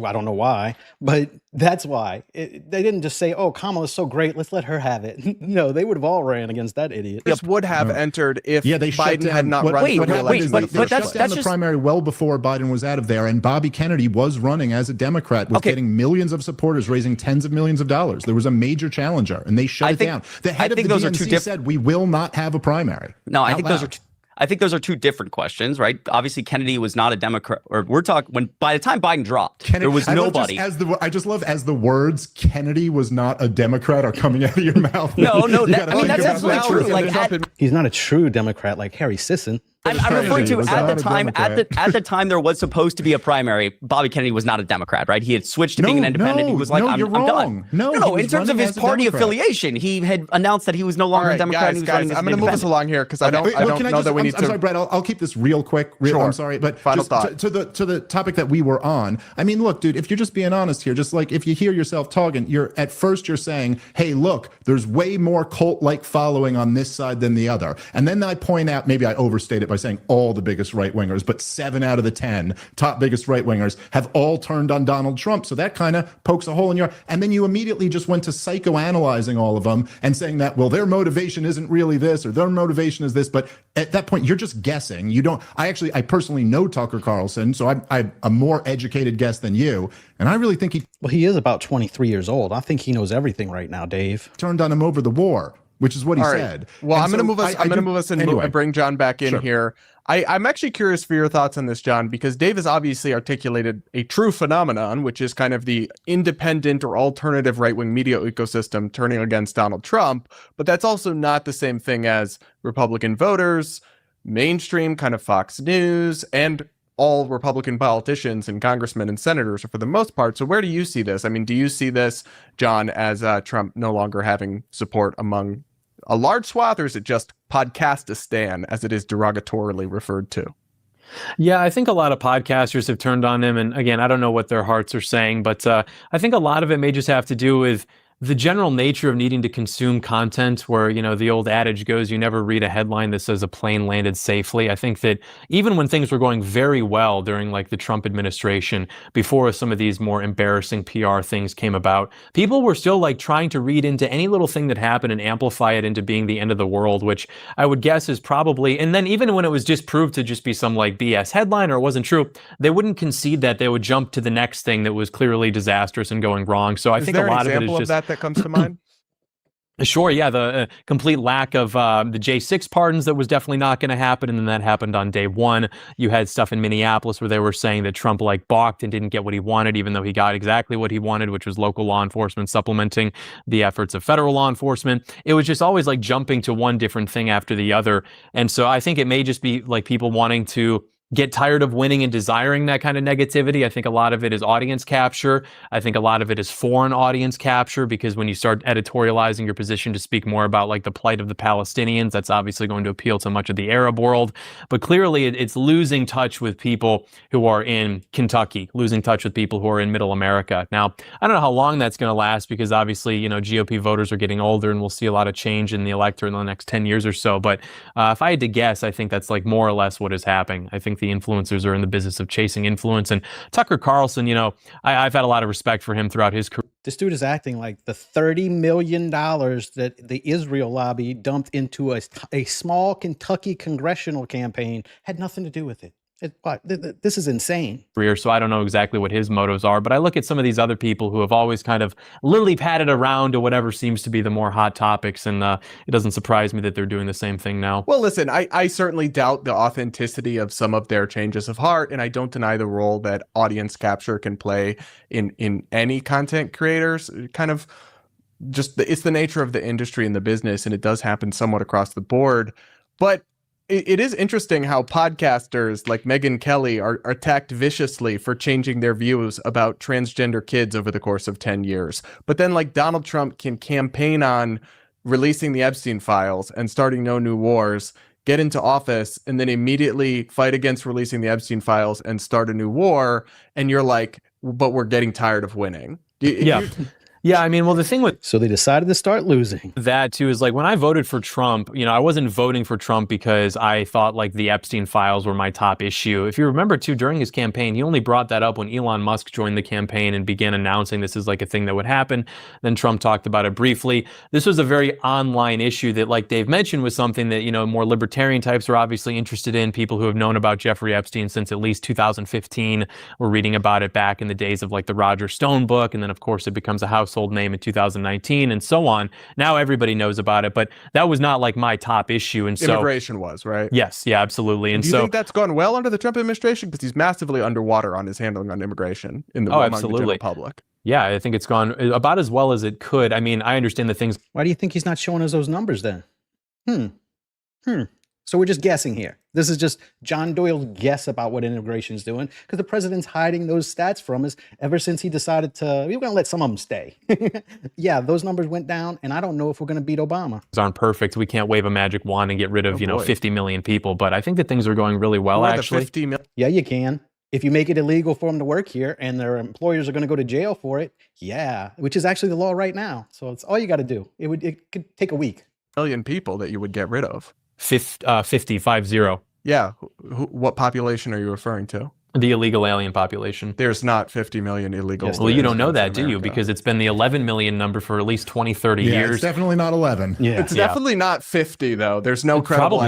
I don't know why, but that's why. They didn't just say, oh, Kamala's so great, let's let her have it. No, they would have all ran against that idiot. This would have entered if Biden had not run for re-election. But that's the primary well before Biden was out of there, and Bobby Kennedy was running as a Democrat, was getting millions of supporters, raising tens of millions of dollars. There was a major challenger, and they shut it down. The head of the DNC said, we will not have a primary. No, I think those are two different questions, right? Obviously, Kennedy was not a Democrat, or we're talking by the time Biden dropped, there was nobody. I just love as the words "Kennedy was not a Democrat" are coming out of your mouth. No, that's absolutely true. Like, he's not a true Democrat like Harry Sisson. I'm referring to at the time there was supposed to be a primary. Bobby Kennedy was not a Democrat, right? He had switched to being an independent. He was like, I'm done. No, in terms of his party affiliation, he had announced that he was no longer a Democrat. Guys, I'm going to move us along here because I don't know that we need to. I'm sorry, Brett. I'll keep this real quick. Sure. I'm sorry, but final thought to the topic that we were on. I mean, look, dude, if you're just being honest here, just like if you hear yourself talking, you're saying, hey, look, there's way more cult-like following on this side than the other, and then I point out, maybe I overstate it by saying all the biggest right-wingers, but 7 out of the 10 top biggest right-wingers have all turned on Donald Trump. So that kind of pokes a hole in your, and then you immediately just went to psychoanalyzing all of them and saying that, well, their motivation isn't really this or their motivation is this. But at that point, you're just guessing. I personally know Tucker Carlson, so I'm a more educated guess than you. And I really think he is about 23 years old. I think he knows everything right now, Dave. Turned on him over the war, which is what he said. Well, I'm going to move us and bring John back in here. I'm actually curious for your thoughts on this, John, because Dave has obviously articulated a true phenomenon, which is kind of the independent or alternative right-wing media ecosystem turning against Donald Trump. But that's also not the same thing as Republican voters, mainstream kind of Fox News, and all Republican politicians and congressmen and senators for the most part. So where do you see this? I mean, do you see this, John, as Trump no longer having support among a large swath, or is it just Podcastistan, as it is derogatorily referred to? Yeah, I think a lot of podcasters have turned on him. And again, I don't know what their hearts are saying, but I think a lot of it may just have to do with the general nature of needing to consume content where, the old adage goes, you never read a headline that says a plane landed safely. I think that even when things were going very well during like the Trump administration, before some of these more embarrassing PR things came about, people were still like trying to read into any little thing that happened and amplify it into being the end of the world, which I would guess is probably, and then even when it was just proved to just be some like BS headline or it wasn't true, they wouldn't concede that. They would jump to the next thing that was clearly disastrous and going wrong. So I think a lot of it is just that comes to mind? Sure, yeah, the complete lack of the J6 pardons, that was definitely not going to happen, and then that happened on day one. You had stuff in Minneapolis where they were saying that Trump balked and didn't get what he wanted, even though he got exactly what he wanted, which was local law enforcement supplementing the efforts of federal law enforcement. It was just always jumping to one different thing after the other, and so I think it may just be people wanting to get tired of winning and desiring that kind of negativity. I think a lot of it is audience capture. I think a lot of it is foreign audience capture, because when you start editorializing your position to speak more about the plight of the Palestinians, that's obviously going to appeal to much of the Arab world. But clearly it's losing touch with people who are in Kentucky, losing touch with people who are in middle America. Now, I don't know how long that's going to last, because obviously, GOP voters are getting older and we'll see a lot of change in the electorate in the next 10 years or so. But if I had to guess, I think that's more or less what is happening. I think the influencers are in the business of chasing influence. And Tucker Carlson, I've had a lot of respect for him throughout his career. This dude is acting like the $30 million that the Israel lobby dumped into a small Kentucky congressional campaign had nothing to do with it. This is insane. So I don't know exactly what his motives are, but I look at some of these other people who have always kind of lily-padded around to whatever seems to be the more hot topics, and it doesn't surprise me that they're doing the same thing now. Well, listen, I certainly doubt the authenticity of some of their changes of heart, and I don't deny the role that audience capture can play in any content creators. Kind of just it's the nature of the industry and the business, and it does happen somewhat across the board. But it is interesting how podcasters like Megyn Kelly are attacked viciously for changing their views about transgender kids over the course of 10 years. But then Donald Trump can campaign on releasing the Epstein files and starting no new wars, get into office, and then immediately fight against releasing the Epstein files and start a new war. And you're like, but we're getting tired of winning. Yeah, I mean, well, the thing with... So they decided to start losing. That, too, is when I voted for Trump, I wasn't voting for Trump because I thought, the Epstein files were my top issue. If you remember, too, during his campaign, he only brought that up when Elon Musk joined the campaign and began announcing this is, a thing that would happen. Then Trump talked about it briefly. This was a very online issue that, Dave mentioned, was something that, more libertarian types were obviously interested in. People who have known about Jeffrey Epstein since at least 2015 were reading about it back in the days of, the Roger Stone book. And then, of course, it becomes a household name in 2019 and so on. Now everybody knows about it, but that was not my top issue. And so immigration was, right? Yes, yeah, absolutely. And do you think that's gone well under the Trump administration? Because he's massively underwater on his handling on immigration in the among the general public. Yeah, I think it's gone about as well as it could. I mean, I understand the things. Why do you think he's not showing us those numbers then? So we're just guessing here. This is just John Doyle's guess about what immigration is doing, because the president's hiding those stats from us ever since he decided we're going to let some of them stay. Yeah, those numbers went down, and I don't know if we're going to beat Obama. Aren't perfect. We can't wave a magic wand and get rid of, 50 million people, but I think that things are going really well, actually. Yeah, you can. If you make it illegal for them to work here and their employers are going to go to jail for it, yeah, which is actually the law right now. So it's all you got to do. It could take a week. Million people that you would get rid of. 50. Yeah. What population are you referring to? The illegal alien population. There's not 50 million illegal. Well, you don't know that, do you? Because it's been the 11 million number for at least 20, 30 years. It's definitely not 11. Yeah. It's definitely not 50, though. There's no credible.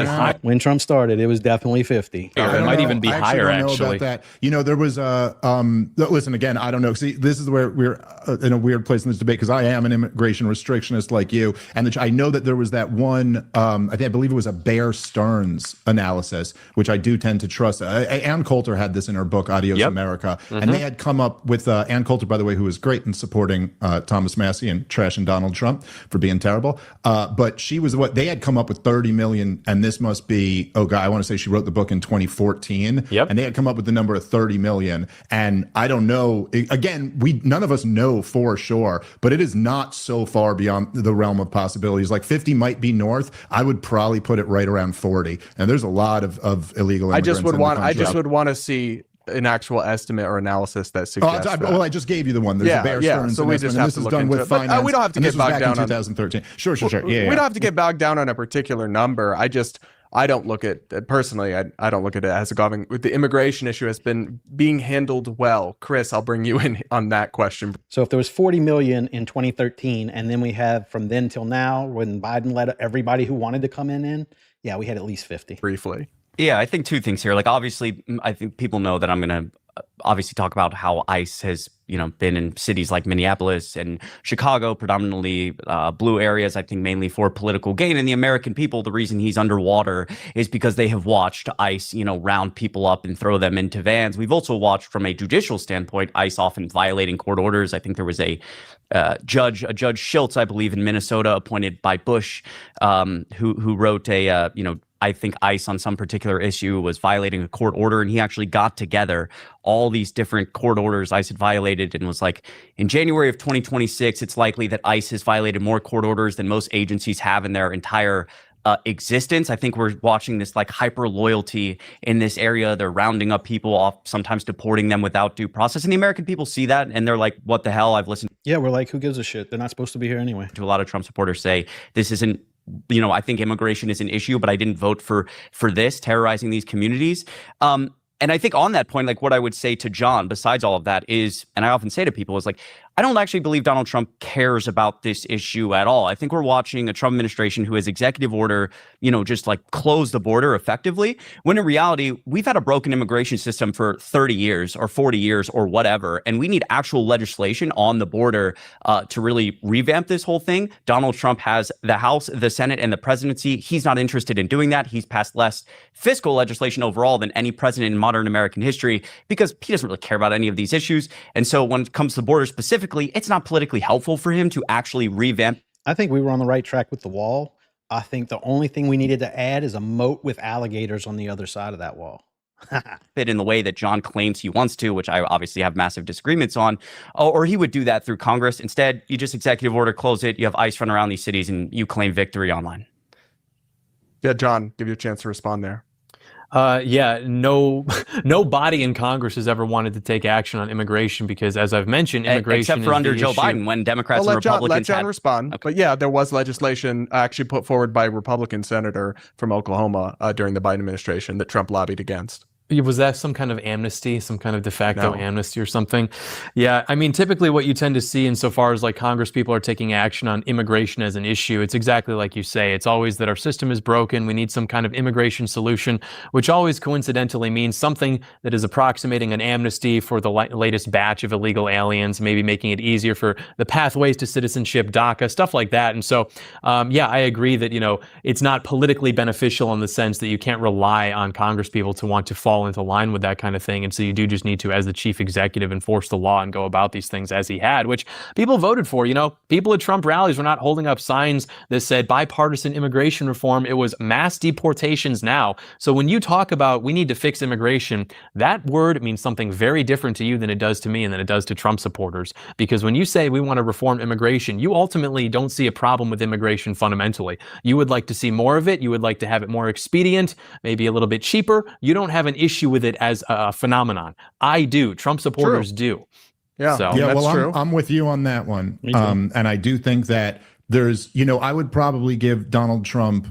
When Trump started, it was definitely 50. It might even be higher, actually. Don't know about that. There was listen, again, I don't know. See, this is where we're in a weird place in this debate, because I am an immigration restrictionist like you. And I know that there was that one, I believe it was a Bear Stearns analysis, which I do tend to trust. Ann Coulter had this in her book, Adios America. And they had come up with Ann Coulter, by the way, who was great in supporting Thomas Massey and trashing Donald Trump for being terrible. But she was they had come up with 30 million, and this must be, I want to say she wrote the book in 2014. And they had come up with the number of 30 million. And I don't know, again, none of us know for sure, but it is not so far beyond the realm of possibilities. 50 might be north. I would probably put it right around 40. And there's a lot of illegal immigrants. I just would want to see an actual estimate or analysis that suggests that. Well, I just gave you the one. There's a Bear Stearns so we just have to look into it. But we don't have to get bogged down on 2013. Sure. We don't have to get bogged down on a particular number. I don't look at personally. I don't look at it as a government. The immigration issue has been being handled well. Chris, I'll bring you in on that question. So if there was 40 million in 2013, and then we have from then till now, when Biden let everybody who wanted to come in, yeah, we had at least 50. Briefly. Yeah, I think two things here. Obviously, I think people know that I'm going to obviously talk about how ICE has, been in cities like Minneapolis and Chicago, predominantly blue areas, I think mainly for political gain. And the American people, the reason he's underwater is because they have watched ICE, round people up and throw them into vans. We've also watched from a judicial standpoint, ICE often violating court orders. I think there was a Judge Schultz, I believe, in Minnesota, appointed by Bush, who wrote a, I think ICE on some particular issue was violating a court order, and he actually got together all these different court orders ICE had violated and was like, in January of 2026, it's likely that ICE has violated more court orders than most agencies have in their entire existence. I think we're watching this like hyper loyalty in this area. They're rounding up people off, sometimes deporting them without due process. And the American people see that and they're like, what the hell? I've listened. Yeah, we're like, who gives a shit? They're not supposed to be here anyway. To a lot of Trump supporters say this isn't, I think immigration is an issue, but I didn't vote for this, terrorizing these communities. And I think on that point, like what I would say to John, besides all of that is, and I often say to people is like, I don't actually believe Donald Trump cares about this issue at all. I think we're watching a Trump administration who has executive order, just like close the border effectively, when in reality, we've had a broken immigration system for 30 years or 40 years or whatever. And we need actual legislation on the border to really revamp this whole thing. Donald Trump has the House, the Senate, and the presidency. He's not interested in doing that. He's passed less fiscal legislation overall than any president in modern American history because he doesn't really care about any of these issues. And so when it comes to the border specifically, it's not politically helpful for him to actually revamp. I think we were on the right track with the wall. I think the only thing we needed to add is a moat with alligators on the other side of that wall. Fit in the way that John claims he wants to, which I obviously have massive disagreements on, or he would do that through Congress. Instead, you just executive order, close it. You have ICE run around these cities and you claim victory online. Yeah, John, give you a chance to respond there. No body in Congress has ever wanted to take action on immigration because, as I've mentioned, immigration except for under Joe Biden, when Democrats and Republicans let John respond. Okay. But yeah, there was legislation actually put forward by a Republican senator from Oklahoma during the Biden administration that Trump lobbied against. Was that some kind of amnesty, some kind of de facto amnesty or something? Yeah, I mean, typically what you tend to see insofar as like Congress people are taking action on immigration as an issue, it's exactly like you say. It's always that our system is broken. We need some kind of immigration solution, which always coincidentally means something that is approximating an amnesty for the latest batch of illegal aliens, maybe making it easier for the pathways to citizenship, DACA, stuff like that. And so, yeah, I agree that, it's not politically beneficial in the sense that you can't rely on Congress people to want to fall into line with that kind of thing. And so you do just need to, as the chief executive, enforce the law and go about these things as he had, which people voted for. People at Trump rallies were not holding up signs that said bipartisan immigration reform. It was mass deportations now. So when you talk about we need to fix immigration, that word means something very different to you than it does to me and than it does to Trump supporters. Because when you say we want to reform immigration, you ultimately don't see a problem with immigration fundamentally. You would like to see more of it. You would like to have it more expedient, maybe a little bit cheaper. You don't have an issue with it as a phenomenon. I do. Trump supporters do. Yeah, so, yeah. that's Well, true. I'm with you on that one. And I do think that there's, I would probably give Donald Trump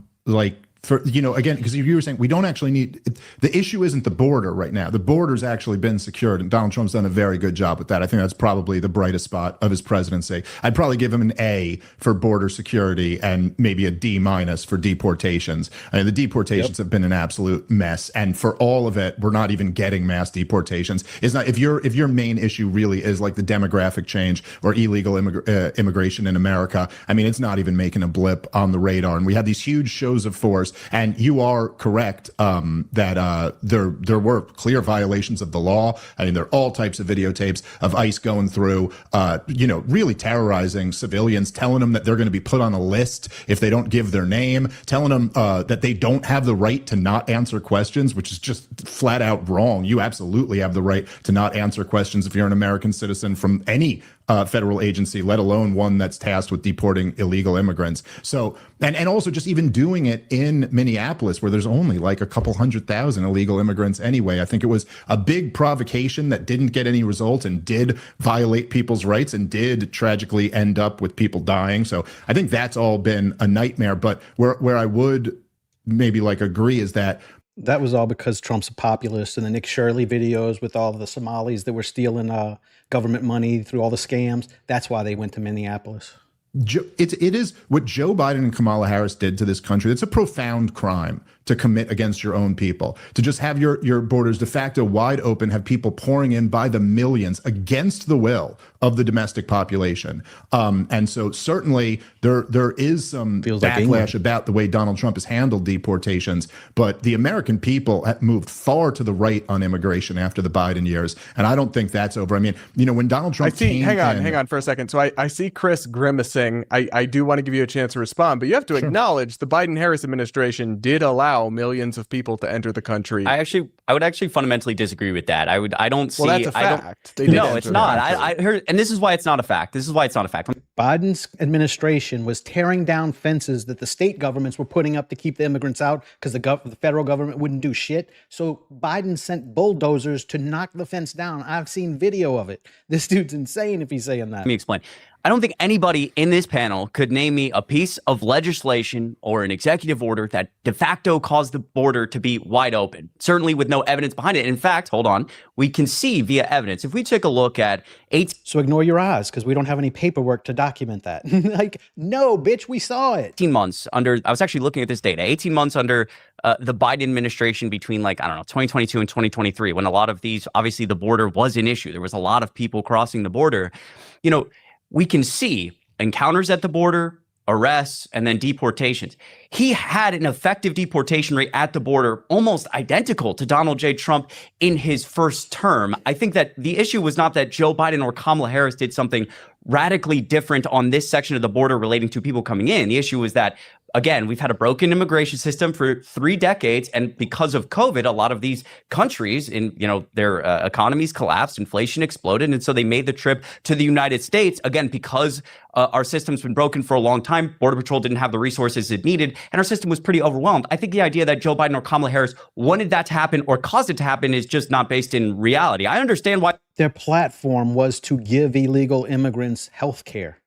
for, again, because you were saying we don't actually need, the issue isn't the border right now. The border's actually been secured, and Donald Trump's done a very good job with that. I think that's probably the brightest spot of his presidency. I'd probably give him an A for border security and maybe a D- for deportations. I mean, the deportations have been an absolute mess, and for all of it, we're not even getting mass deportations. It's not, if your main issue really is like the demographic change or illegal immigration in America, I mean, it's not even making a blip on the radar. And we have these huge shows of force. And you are correct that there were clear violations of the law. I mean, there are all types of videotapes of ICE going through, really terrorizing civilians, telling them that they're going to be put on a list if they don't give their name, telling them that they don't have the right to not answer questions, which is just flat out wrong. You absolutely have the right to not answer questions if you're an American citizen from any federal agency, let alone one that's tasked with deporting illegal immigrants. So, and also just even doing it in Minneapolis, where there's only like a couple 100,000 illegal immigrants anyway. I think it was a big provocation that didn't get any results and did violate people's rights and did tragically end up with people dying. So I think that's all been a nightmare. But where I would maybe agree is that that was all because Trump's a populist, and the Nick Shirley videos with all the Somalis that were stealing government money through all the scams. That's why they went to Minneapolis. It is what Joe Biden and Kamala Harris did to this country. It's a profound crime to commit against your own people, to just have your borders de facto wide open, have people pouring in by the millions against the will of the domestic population. And so certainly there is some backlash about the way Donald Trump has handled deportations, but the American people have moved far to the right on immigration after the Biden years. And I don't think that's over. I mean, when Donald Trump hang on for a second. So I see Chris grimacing. I do want to give you a chance to respond, but you have to acknowledge the Biden-Harris administration did allow millions of people to enter the country. I would actually fundamentally disagree with that. I don't see. Well, that's a fact. No, it's not. I heard, and this is why it's not a fact. This is why it's not a fact. Biden's administration was tearing down fences that the state governments were putting up to keep the immigrants out because the federal government wouldn't do shit. So Biden sent bulldozers to knock the fence down. I've seen video of it. This dude's insane if he's saying that. Let me explain. I don't think anybody in this panel could name me a piece of legislation or an executive order that de facto caused the border to be wide open, certainly with no evidence behind it. In fact, hold on, we can see via evidence. If we take a look at So ignore your eyes because we don't have any paperwork to document that. Like, no, bitch, we saw it. 18 months under, I was actually looking at this data, 18 months under the Biden administration between 2022 and 2023, when a lot of these, obviously the border was an issue. There was a lot of people crossing the border. We can see encounters at the border, arrests, and then deportations. He had an effective deportation rate at the border almost identical to Donald J. Trump in his first term. I think that the issue was not that Joe Biden or Kamala Harris did something radically different on this section of the border relating to people coming in. The issue was that, again, we've had a broken immigration system for 3 decades, and because of COVID, a lot of these countries in their economies collapsed, inflation exploded, and so they made the trip to the United States. Again, because our system's been broken for a long time, Border Patrol didn't have the resources it needed, and our system was pretty overwhelmed. I think the idea that Joe Biden or Kamala Harris wanted that to happen or caused it to happen is just not based in reality. I understand why their platform was to give illegal immigrants health care.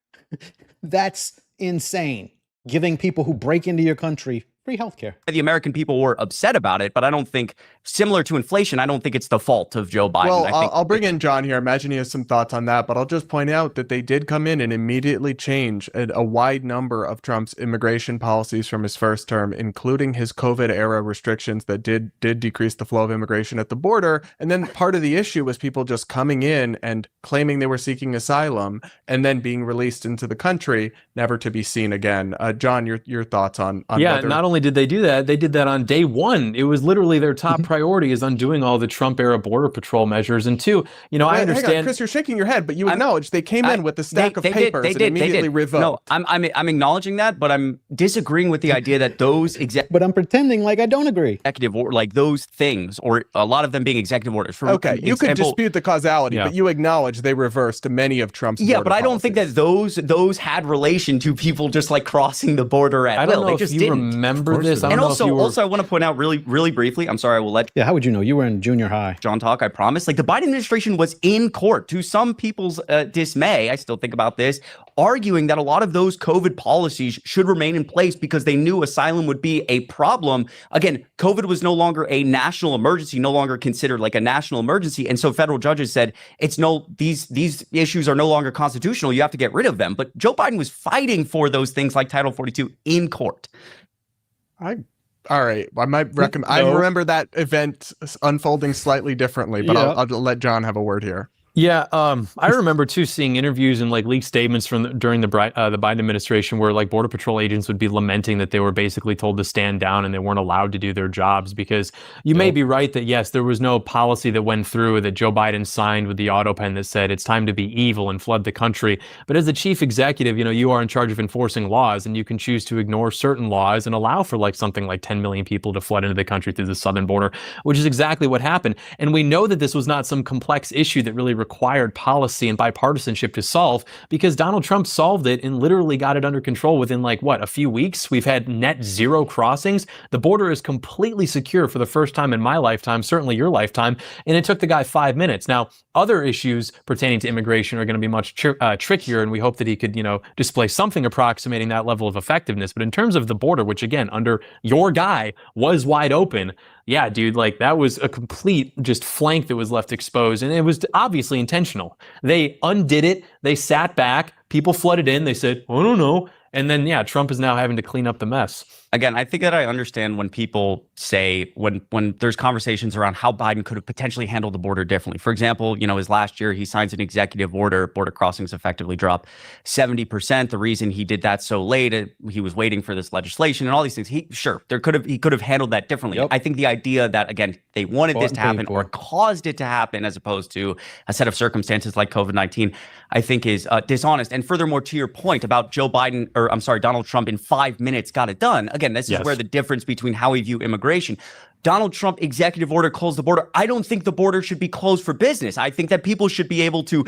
That's insane. Giving people who break into your country free health care. The American people were upset about it, but I don't think, similar to inflation, I don't think it's the fault of Joe Biden. Well, I'll bring in John here. Imagine he has some thoughts on that, but I'll just point out that they did come in and immediately change a wide number of Trump's immigration policies from his first term, including his COVID-era restrictions that did decrease the flow of immigration at the border. And then part of the issue was people just coming in and claiming they were seeking asylum and then being released into the country, never to be seen again. John, your thoughts on whether... Not only did they do that, they did that on day one. It was literally their top priority is undoing all the Trump-era Border Patrol measures. And two, I understand. Hang on, Chris, you're shaking your head, but you acknowledge they came in with a stack of papers and immediately revoked. No, I'm acknowledging that, but I'm disagreeing with the idea that those But I'm pretending like I don't agree. Executive or like those things, or a lot of them being executive orders. Okay, you could dispute the causality, but you acknowledge they reversed many of Trump's border but I don't think that those had relation to people just like crossing the border at will. I don't know if you remember this. And also, I want to point out really briefly, I'm sorry, I will let how would you know? You were in junior high. John talk, I promise. Like the Biden administration was in court, to some people's dismay, I still think about this, arguing that a lot of those COVID policies should remain in place because they knew asylum would be a problem. Again, COVID was no longer a national emergency, no longer considered like a national emergency. And so federal judges said, these issues are no longer constitutional. You have to get rid of them. But Joe Biden was fighting for those things like Title 42 in court. All right. I might recommend. I remember that event unfolding slightly differently, but I'll let John have a word here. Yeah, I remember too seeing interviews and like leaked statements from during the Biden administration where like Border Patrol agents would be lamenting that they were basically told to stand down and they weren't allowed to do their jobs, because you may be right that yes, there was no policy that went through that Joe Biden signed with the auto pen that said it's time to be evil and flood the country. But as the chief executive, you are in charge of enforcing laws, and you can choose to ignore certain laws and allow for like something like 10 million people to flood into the country through the southern border, which is exactly what happened. And we know that this was not some complex issue that really required policy and bipartisanship to solve, because Donald Trump solved it and literally got it under control within a few weeks. We've had net zero crossings. The border is completely secure for the first time in my lifetime, certainly your lifetime, and it took the guy 5 minutes. Now, other issues pertaining to immigration are going to be much trickier, and we hope that he could, display something approximating that level of effectiveness. But in terms of the border, which again, under your guy was wide open, yeah, dude, that was a complete just flank that was left exposed, and it was obviously intentional. They undid it. They sat back. People flooded in. They said, I don't know. And then, Trump is now having to clean up the mess. Again, I think that I understand when people say when there's conversations around how Biden could have potentially handled the border differently. For example, his last year he signs an executive order, border crossings effectively drop 70%. The reason he did that so late, he was waiting for this legislation and all these things. He could have handled that differently. Yep. I think the idea that, again, they wanted this to happen or caused it to happen as opposed to a set of circumstances like COVID-19, I think is dishonest. And furthermore, to your point about Donald Trump in 5 minutes got it done. Again, this is where the difference between how we view immigration. Donald Trump executive order closed the border. I don't think the border should be closed for business. I think that people should be able to,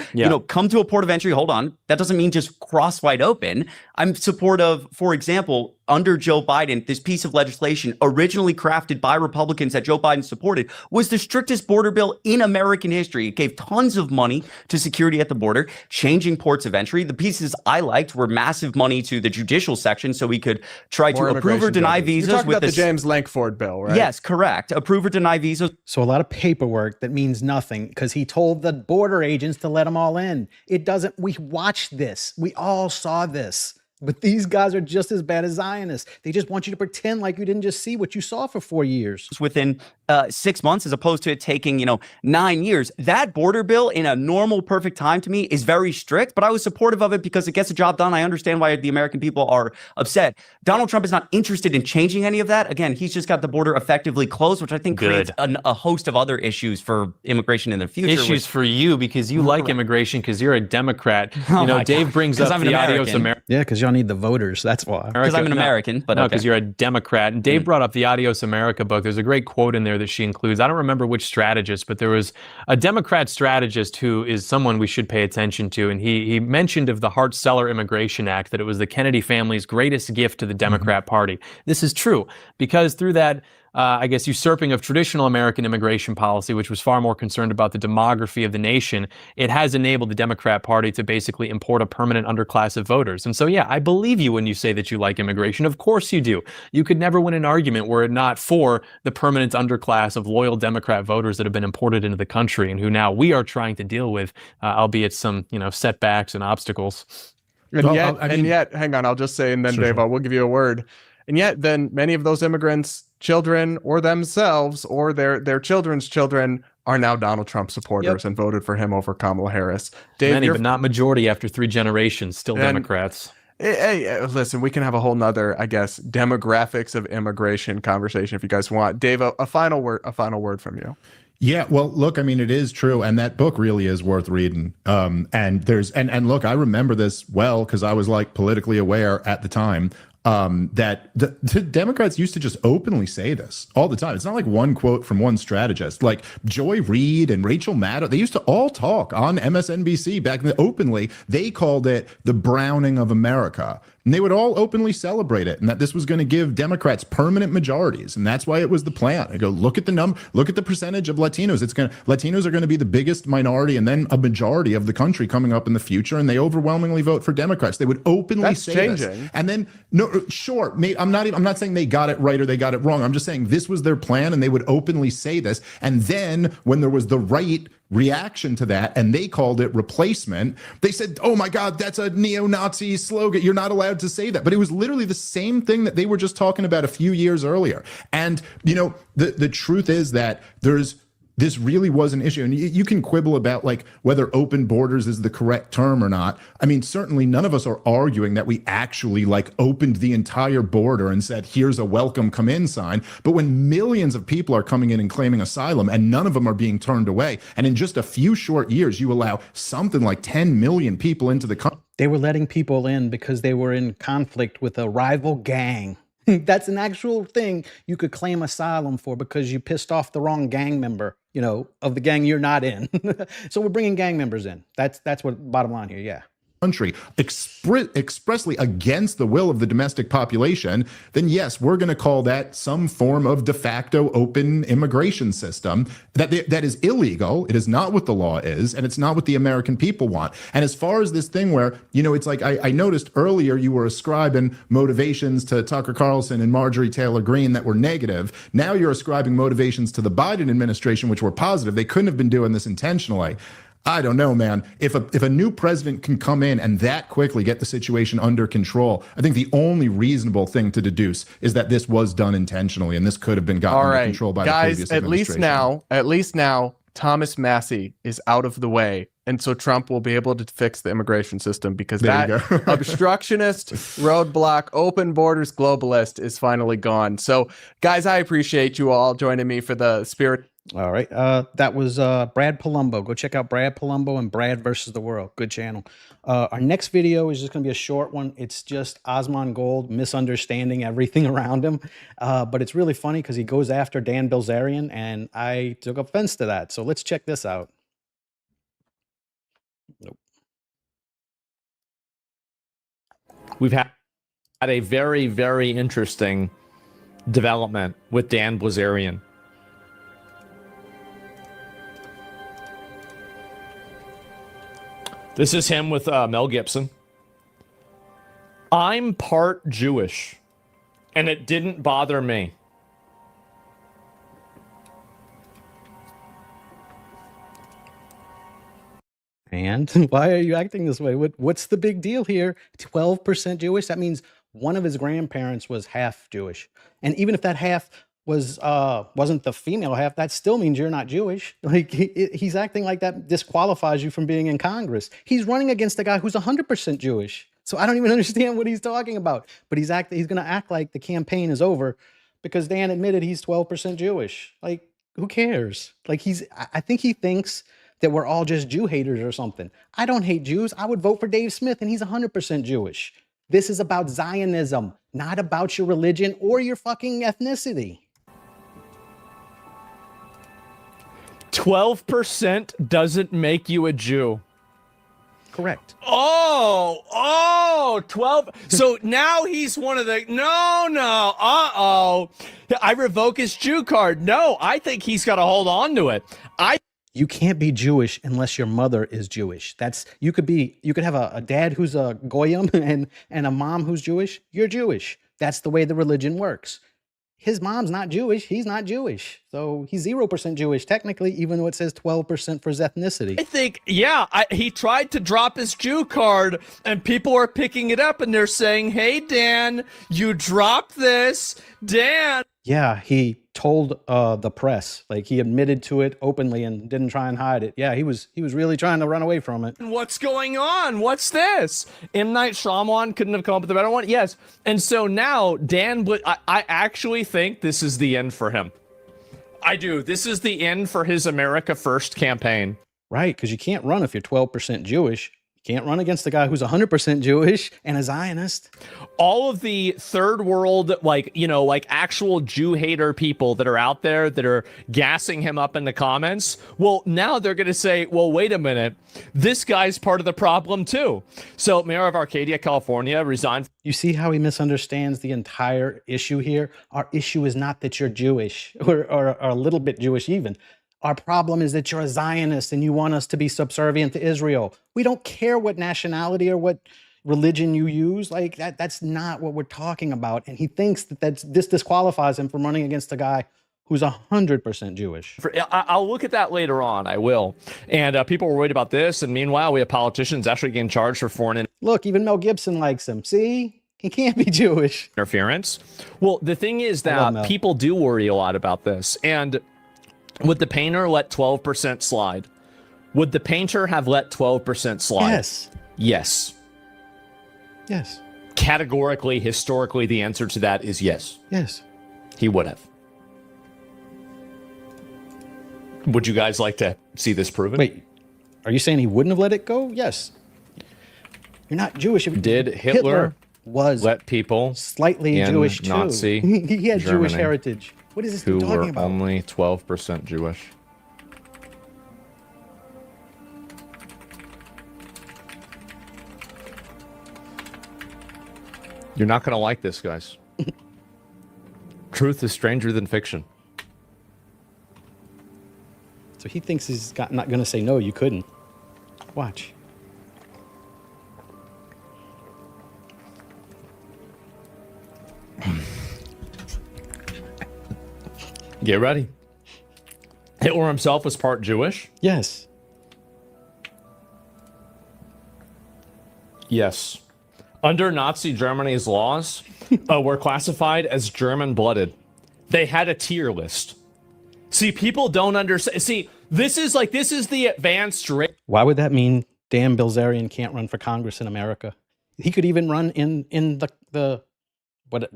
come to a port of entry. Hold on. That doesn't mean just cross wide open. I'm supportive, for example, under Joe Biden, this piece of legislation originally crafted by Republicans that Joe Biden supported was the strictest border bill in American history. It gave tons of money to security at the border, changing ports of entry. The pieces I liked were massive money to the judicial section so we could try to approve or deny visas. You're talking about the James Lankford bill, right? Yes, correct. Approve or deny visas. So a lot of paperwork that means nothing because he told the border agents to let them all in. It doesn't. We watched this. We all saw this. But these guys are just as bad as Zionists. They just want you to pretend like you didn't just see what you saw for 4 years. Within 6 months, as opposed to it taking, 9 years. That border bill in a normal, perfect time to me is very strict, but I was supportive of it because it gets the job done. I understand why the American people are upset. Donald Trump is not interested in changing any of that. Again, he's just got the border effectively closed, which I think creates a host of other issues for immigration in the future. Issues for you because you like immigration because you're a Democrat. Dave brings up the Adios America. Yeah, because y'all need the voters. That's why. Because I'm an American, but no, because you're a Democrat. And Dave brought up the Adios America book. There's a great quote in there that she includes. I don't remember which strategist, but there was a Democrat strategist who is someone we should pay attention to. And he mentioned of the Hart-Celler Immigration Act that it was the Kennedy family's greatest gift to the Democrat Party. This is true because through that, usurping of traditional American immigration policy, which was far more concerned about the demography of the nation, it has enabled the Democrat Party to basically import a permanent underclass of voters. And so, yeah, I believe you when you say that you like immigration. Of course you do. You could never win an argument were it not for the permanent underclass of loyal Democrat voters that have been imported into the country and who now we are trying to deal with, albeit some, setbacks and obstacles. And yet, hang on, I'll just say, and then Dave, I will give you a word. And yet, then many of those immigrants' children or themselves or their children's children are now Donald Trump supporters and voted for him over Kamala Harris. Dave, many, but not majority after 3 generations, still Democrats. Hey, listen, we can have a whole nother, demographics of immigration conversation if you guys want. Dave, a final word from you. Yeah, well, look, it is true, and that book really is worth reading. And look, I remember this well because I was politically aware at the time. That the Democrats used to just openly say this all the time. It's not like one quote from one strategist. Like Joy Reid and Rachel Maddow, they used to all talk on MSNBC back then openly. They called it the Browning of America. And they would all openly celebrate it and that this was going to give Democrats permanent majorities. And that's why it was the plan. I go, look at the percentage of Latinos. Latinos are going to be the biggest minority and then a majority of the country coming up in the future. And they overwhelmingly vote for Democrats. They would openly say this. And then, I'm not saying they got it right or they got it wrong. I'm just saying this was their plan and they would openly say this. And then when there was the right reaction to that, and they called it replacement, they said, oh my God, that's a neo-Nazi slogan. You're not allowed to say that. But it was literally the same thing that they were just talking about a few years earlier. And, the truth is that this really was an issue. And you can quibble about whether open borders is the correct term or not. Certainly none of us are arguing that we actually opened the entire border and said, here's a welcome come in sign. But when millions of people are coming in and claiming asylum and none of them are being turned away, and in just a few short years, you allow something like 10 million people into the country. They were letting people in because they were in conflict with a rival gang. That's an actual thing you could claim asylum for because you pissed off the wrong gang member, of the gang you're not in. So we're bringing gang members in. That's what bottom line here. Yeah. Country expressly against the will of the domestic population, then yes, we're going to call that some form of de facto open immigration system that is illegal. It is not what the law is, and it's not what the American people want. And as far as this thing where, it's I noticed earlier you were ascribing motivations to Tucker Carlson and Marjorie Taylor Greene that were negative. Now you're ascribing motivations to the Biden administration, which were positive. They couldn't have been doing this intentionally. I don't know, man. If a new president can come in and that quickly get the situation under control, I think the only reasonable thing to deduce is that this was done intentionally, and this could have been gotten under control by the previous administration. At least now, Thomas Massie is out of the way, and so Trump will be able to fix the immigration system because that obstructionist, roadblock, open borders globalist is finally gone. So, guys, I appreciate you all joining me for the Spirit. All right. That was Brad Palumbo. Go check out Brad Palumbo and Brad versus the World. Good channel. Our next video is just going to be a short one. It's just Asmongold misunderstanding everything around him. But it's really funny because he goes after Dan Bilzerian, and I took offense to that. So let's check this out. Nope. We've had a very, very interesting development with Dan Bilzerian. This is him with Mel Gibson. I'm part Jewish, and it didn't bother me. And why are you acting this way? What's the big deal here? 12% Jewish? That means one of his grandparents was half Jewish. And even if that half was wasn't the female half, that still means you're not Jewish. Like he's acting like that disqualifies you from being in Congress. He's running against a guy who's 100% Jewish. So I don't even understand what he's talking about. But he's going to act like the campaign is over because Dan admitted he's 12% Jewish. Like, who cares? Like I think he thinks that we're all just Jew haters or something. I don't hate Jews. I would vote for Dave Smith, and he's 100% Jewish. This is about Zionism, not about your religion or your fucking ethnicity. 12% doesn't make you a Jew. Correct. 12. So now he's one of the, no. I revoke his Jew card. No, I think he's got to hold on to it. You can't be Jewish unless your mother is Jewish. You could have a dad who's a goyim and a mom who's Jewish. You're Jewish. That's the way the religion works. His mom's not Jewish. He's not Jewish. So he's 0% Jewish technically, even though it says 12% for his ethnicity. I think, he tried to drop his Jew card and people are picking it up and they're saying, hey, Dan, you dropped this. Dan. Yeah, he told the press, like he admitted to it openly and didn't try and hide it. Yeah, he was really trying to run away from it. What's going on? What's this? M. Night Shyamalan couldn't have come up with a better one? Yes. And so now Dan, I actually think this is the end for him. I do. This is the end for his America First campaign. Right, because you can't run if you're 12% Jewish. Can't run against the guy who's 100% Jewish and a Zionist. All of the third world, like actual Jew hater people that are out there that are gassing him up in the comments. Well, now they're going to say, well, wait a minute. This guy's part of the problem too. So Mayor of Arcadia, California resigned. You see how he misunderstands the entire issue here? Our issue is not that you're Jewish or a little bit Jewish even. Our problem is that you're a Zionist and you want us to be subservient to Israel. We don't care what nationality or what religion you use. Like that's not what we're talking about. And he thinks that this disqualifies him from running against a guy who's 100% Jewish. I'll look at that later on. I will. And people were worried about this. And meanwhile, we have politicians actually getting charged for foreign. Look, even Mel Gibson likes him. See? He can't be Jewish. Interference. Well, the thing is that people do worry a lot about this. And would the painter let 12% slide? Would the painter have let 12% slide? Yes. Yes. Yes. Categorically, historically, the answer to that is yes. Yes. He would have. Would you guys like to see this proven? Wait, are you saying he wouldn't have let it go? Yes. You're not Jewish. Did Hitler was let people slightly Jewish too? Nazi he had Germany, Jewish heritage. What is this who talking were about? Only 12% Jewish. You're not going to like this, guys. Truth is stranger than fiction. So he thinks he's not going to say no, you couldn't. Watch. Get ready. Hitler himself was part Jewish? Yes. Yes. Under Nazi Germany's laws, were classified as German-blooded. They had a tier list. See, people don't understand. See, this is the advanced rate. Why would that mean Dan Bilzerian can't run for Congress in America? He could even run in the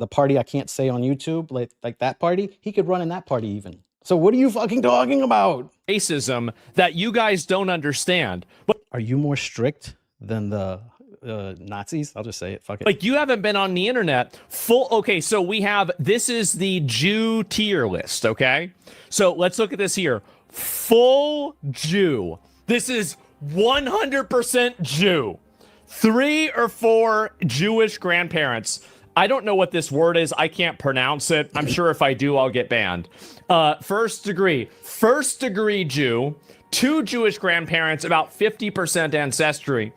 party I can't say on YouTube, like that party. He could run in that party even. So what are you fucking talking about? Racism that you guys don't understand. But are you more strict than the Nazis? I'll just say it. Fuck it. Like, you haven't been on the internet okay, so this is the Jew tier list, okay? So let's look at this here. Full Jew. This is 100% Jew. 3 or 4 Jewish grandparents. I don't know what this word is. I can't pronounce it. I'm sure if I do, I'll get banned. First degree Jew. 2 Jewish grandparents, about 50% ancestry.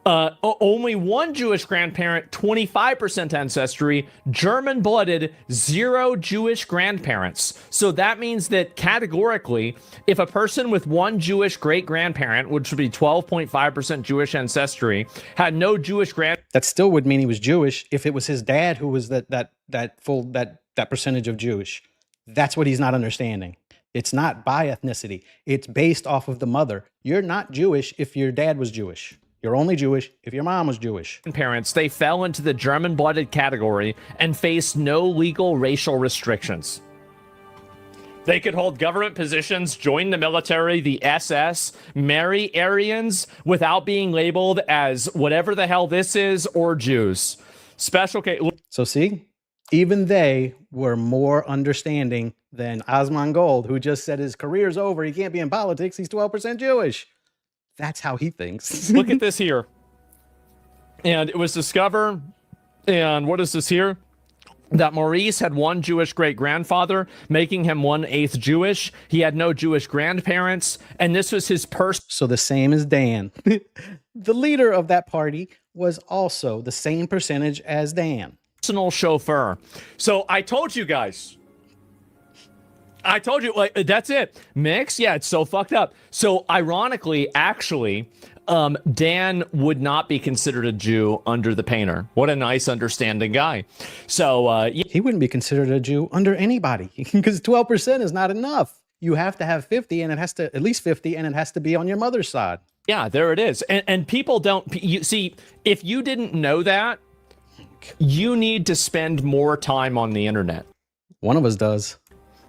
Only 1 Jewish grandparent, 25% ancestry, German-blooded, 0 Jewish grandparents. So that means that categorically, if a person with 1 Jewish great-grandparent, which would be 12.5% Jewish ancestry, had no Jewish that still would mean he was Jewish if it was his dad who was that percentage of Jewish. That's what he's not understanding. It's not by ethnicity. It's based off of the mother. You're not Jewish if your dad was Jewish. You're only Jewish if your mom was Jewish. Parents, they fell into the German-blooded category and faced no legal racial restrictions. They could hold government positions, join the military, the SS, marry Aryans without being labeled as whatever the hell this is or Jews. Special case. So see, even they were more understanding than Asmongold, who just said his career's over. He can't be in politics. He's 12% Jewish. That's how he thinks. Look at this here. And it was discovered, and what is this here? That Maurice had 1 Jewish great-grandfather, making him 1/8 Jewish. He had no Jewish grandparents, and this was his So the same as Dan. The leader of that party was also the same percentage as Dan. Personal chauffeur. So I told you guys. I told you, like, that's it. Mix? Yeah, it's so fucked up. So ironically, actually, Dan would not be considered a Jew under the painter. What a nice, understanding guy. So he wouldn't be considered a Jew under anybody because 12% is not enough. You have to have 50, and it has to at least 50, and it has to be on your mother's side. Yeah, there it is. And people don't. You see, if you didn't know that, you need to spend more time on the internet. One of us does.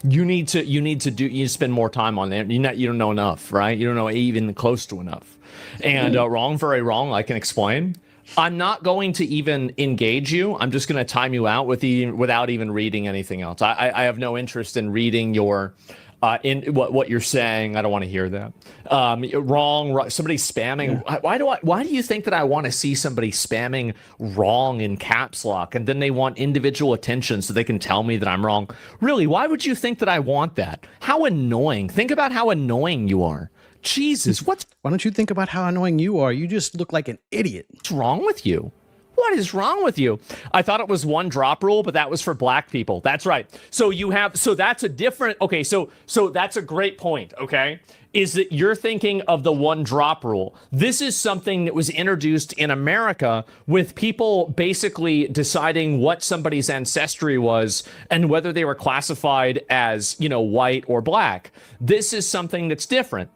You spend more time on it. You don't know enough, right? You don't know even close to enough. And wrong, very wrong. I can explain. I'm not going to even engage you. I'm just going to time you out without even reading anything else. I have no interest in reading your in what you're saying. I don't want to hear that. Wrong. Somebody spamming. Yeah. Why do you think that I want to see somebody spamming wrong in caps lock, and then they want individual attention so they can tell me that I'm wrong? Really? Why would you think that I want that? How annoying. Think about how annoying you are. Jesus, why don't you think about how annoying you are? You just look like an idiot. What's wrong with you? What is wrong with you? I thought it was 1 drop rule, but that was for black people. That's right. So that's a different, okay, so that's a great point, okay? Is that you're thinking of the 1 drop rule. This is something that was introduced in America with people basically deciding what somebody's ancestry was and whether they were classified as, white or black. This is something that's different.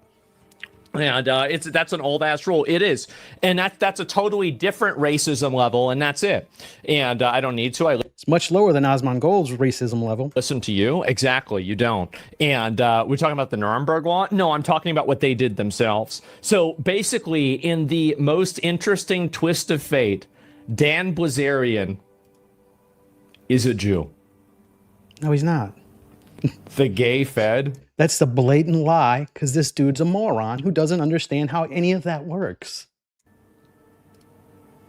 And that's an old ass rule. It is, and that's a totally different racism level, and that's it. And I don't need to. It's much lower than Asmongold's racism level. Listen to you exactly. You don't. And we're talking about the Nuremberg law. No, I'm talking about what they did themselves. So basically, in the most interesting twist of fate, Dan Bilzerian is a Jew. No, he's not. The gay Fed. That's the blatant lie, because this dude's a moron who doesn't understand how any of that works.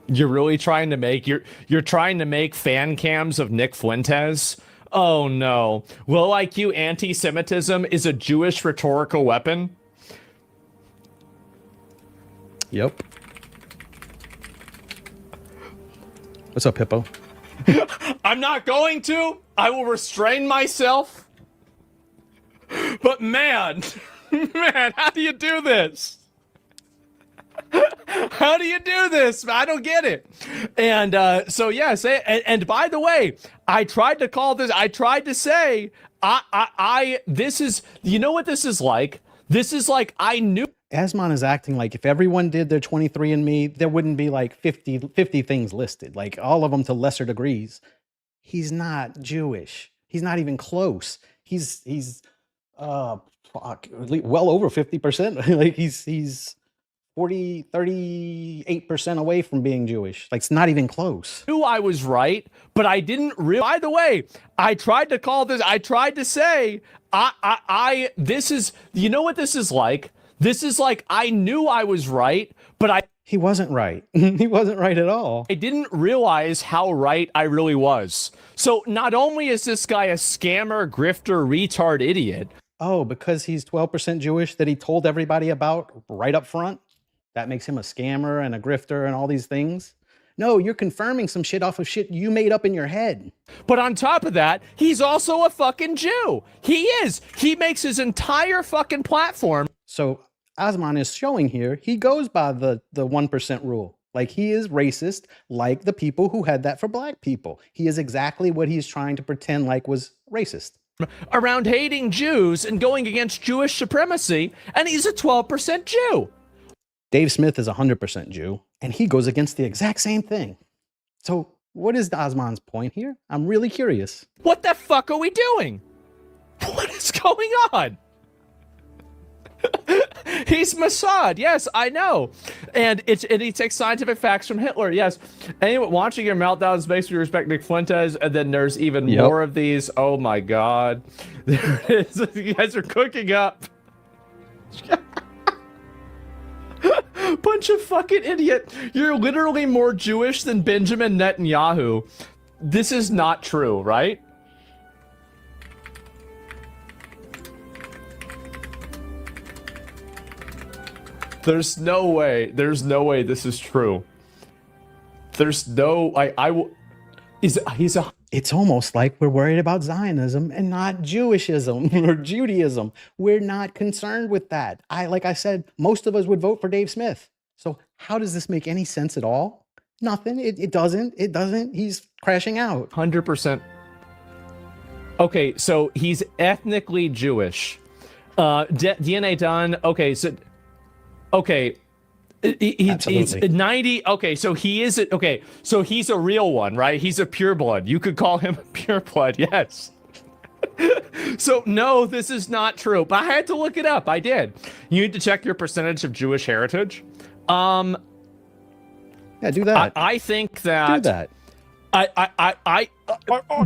You're really trying to make you're trying to make fan cams of Nick Fuentes? Oh no. Low IQ anti-Semitism is a Jewish rhetorical weapon? Yep. What's up, Hippo? I'm not going to. I will restrain myself. But man, how do you do this? How do you do this? I don't get it. And so yes, and by the way, I tried to call this. I tried to say, this is, you know what this is like? This is like, I knew. Asmon is acting like if everyone did their 23andMe, there wouldn't be like 50 things listed, like all of them to lesser degrees. He's not Jewish. He's not even close. He's well over 50%. Like he's 38% away from being Jewish. Like, it's not even close. Knew I was right, but I didn't realize. By the way, I tried to call this. I tried to say, this is, you know what this is like? This is like, I knew I was right, but he wasn't right. He wasn't right at all. I didn't realize how right I really was. So not only is this guy a scammer, grifter, retard, idiot. Oh, because he's 12% Jewish that he told everybody about right up front? That makes him a scammer and a grifter and all these things? No, you're confirming some shit off of shit you made up in your head. But on top of that, he's also a fucking Jew. He is. He makes his entire fucking platform. So Asmon is showing here, he goes by the 1% rule. Like, he is racist, like the people who had that for black people. He is exactly what he's trying to pretend like was racist. Around hating Jews and going against Jewish supremacy, and he's a 12% Jew. Dave Smith is 100% Jew, and he goes against the exact same thing. So what is Asmon's point here? I'm really curious. What the fuck are we doing? What is going on? He's Mossad. Yes, I know. And he takes scientific facts from Hitler. Yes. Anyway, watching your meltdowns makes me respect Nick Fuentes. And then there's even more of these. Oh my God. There it is. You guys are cooking up. Bunch of fucking idiot. You're literally more Jewish than Benjamin Netanyahu. This is not true, right? There's no way this is true. There's no, It's almost like we're worried about Zionism and not Jewishism or Judaism. We're not concerned with that. Like I said, most of us would vote for Dave Smith. So how does this make any sense at all? Nothing. It doesn't. He's crashing out. 100%. Okay, so he's ethnically Jewish. DNA done. Okay, so... Okay, he's 90. Okay, so he is. Okay, so he's a real one, right? He's a pureblood. You could call him a pureblood, yes. So no, this is not true. But I had to look it up. I did. You need to check your percentage of Jewish heritage. Yeah, do that. I think that. Do that.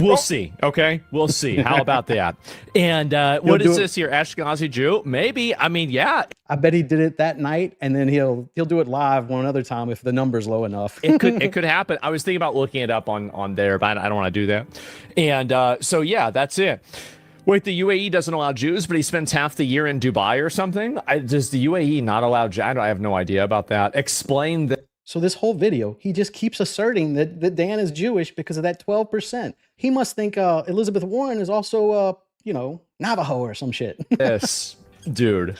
We'll see. Okay, we'll see. How about that? And what is this here? Ashkenazi Jew? Maybe. I mean, yeah. I bet he did it that night, and then he'll do it live one other time if the number's low enough. It could happen. I was thinking about looking it up on there, but I don't want to do that. And so yeah, that's it. Wait, the UAE doesn't allow Jews, but he spends half the year in Dubai or something? Does the UAE not allow Jews? I have no idea about that. Explain that. So this whole video, he just keeps asserting that Dan is Jewish because of that 12%. He must think Elizabeth Warren is also, Navajo or some shit. Yes, dude,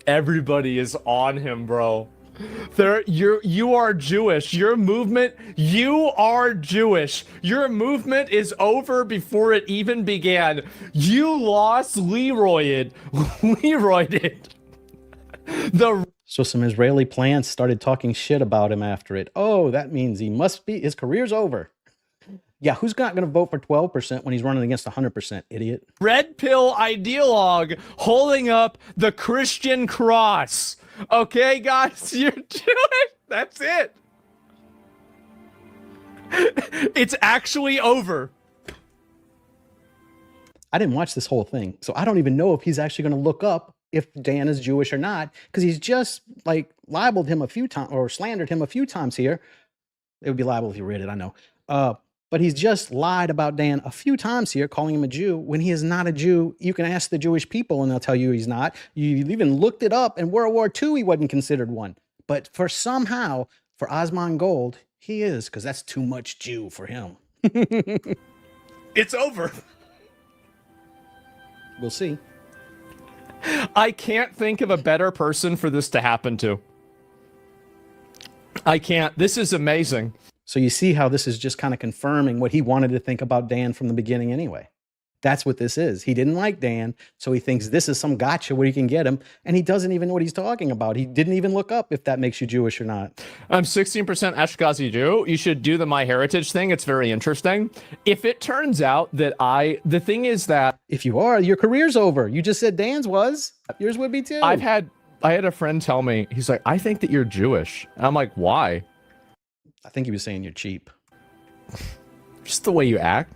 everybody is on him, bro. You are Jewish. Your movement, you are Jewish. Your movement is over before it even began. You lost Leroyed. So some Israeli plants started talking shit about him after it. Oh, that means his career's over. Yeah, who's not going to vote for 12% when he's running against 100%, idiot? Red pill ideologue holding up the Christian cross. Okay, guys, you're Jewish. That's it. It's actually over. I didn't watch this whole thing, so I don't even know if he's actually going to look up if Dan is Jewish or not, because he's just libeled him a few times or slandered him a few times here. It would be libel if you read it, I know. But he's just lied about Dan a few times here, calling him a Jew when he is not a Jew. You can ask the Jewish people and they'll tell you he's not. You even looked it up. In World War II, he wasn't considered one. But for Asmongold, he is, because that's too much Jew for him. It's over. We'll see. I can't think of a better person for this to happen to. I can't. This is amazing. So you see how this is just kind of confirming what he wanted to think about Dan from the beginning anyway. That's what this is. He didn't like Dan, so he thinks this is some gotcha where he can get him, and he doesn't even know what he's talking about. He didn't even look up if that makes you Jewish or not. I'm 16% Ashkenazi Jew. You should do the MyHeritage thing. It's very interesting. If it turns out that the thing is that if you are, your career's over. You just said Dan's was. Yours would be too. I had a friend tell me, he's like, I think that you're Jewish. And I'm like, why? I think he was saying you're cheap. Just the way you act.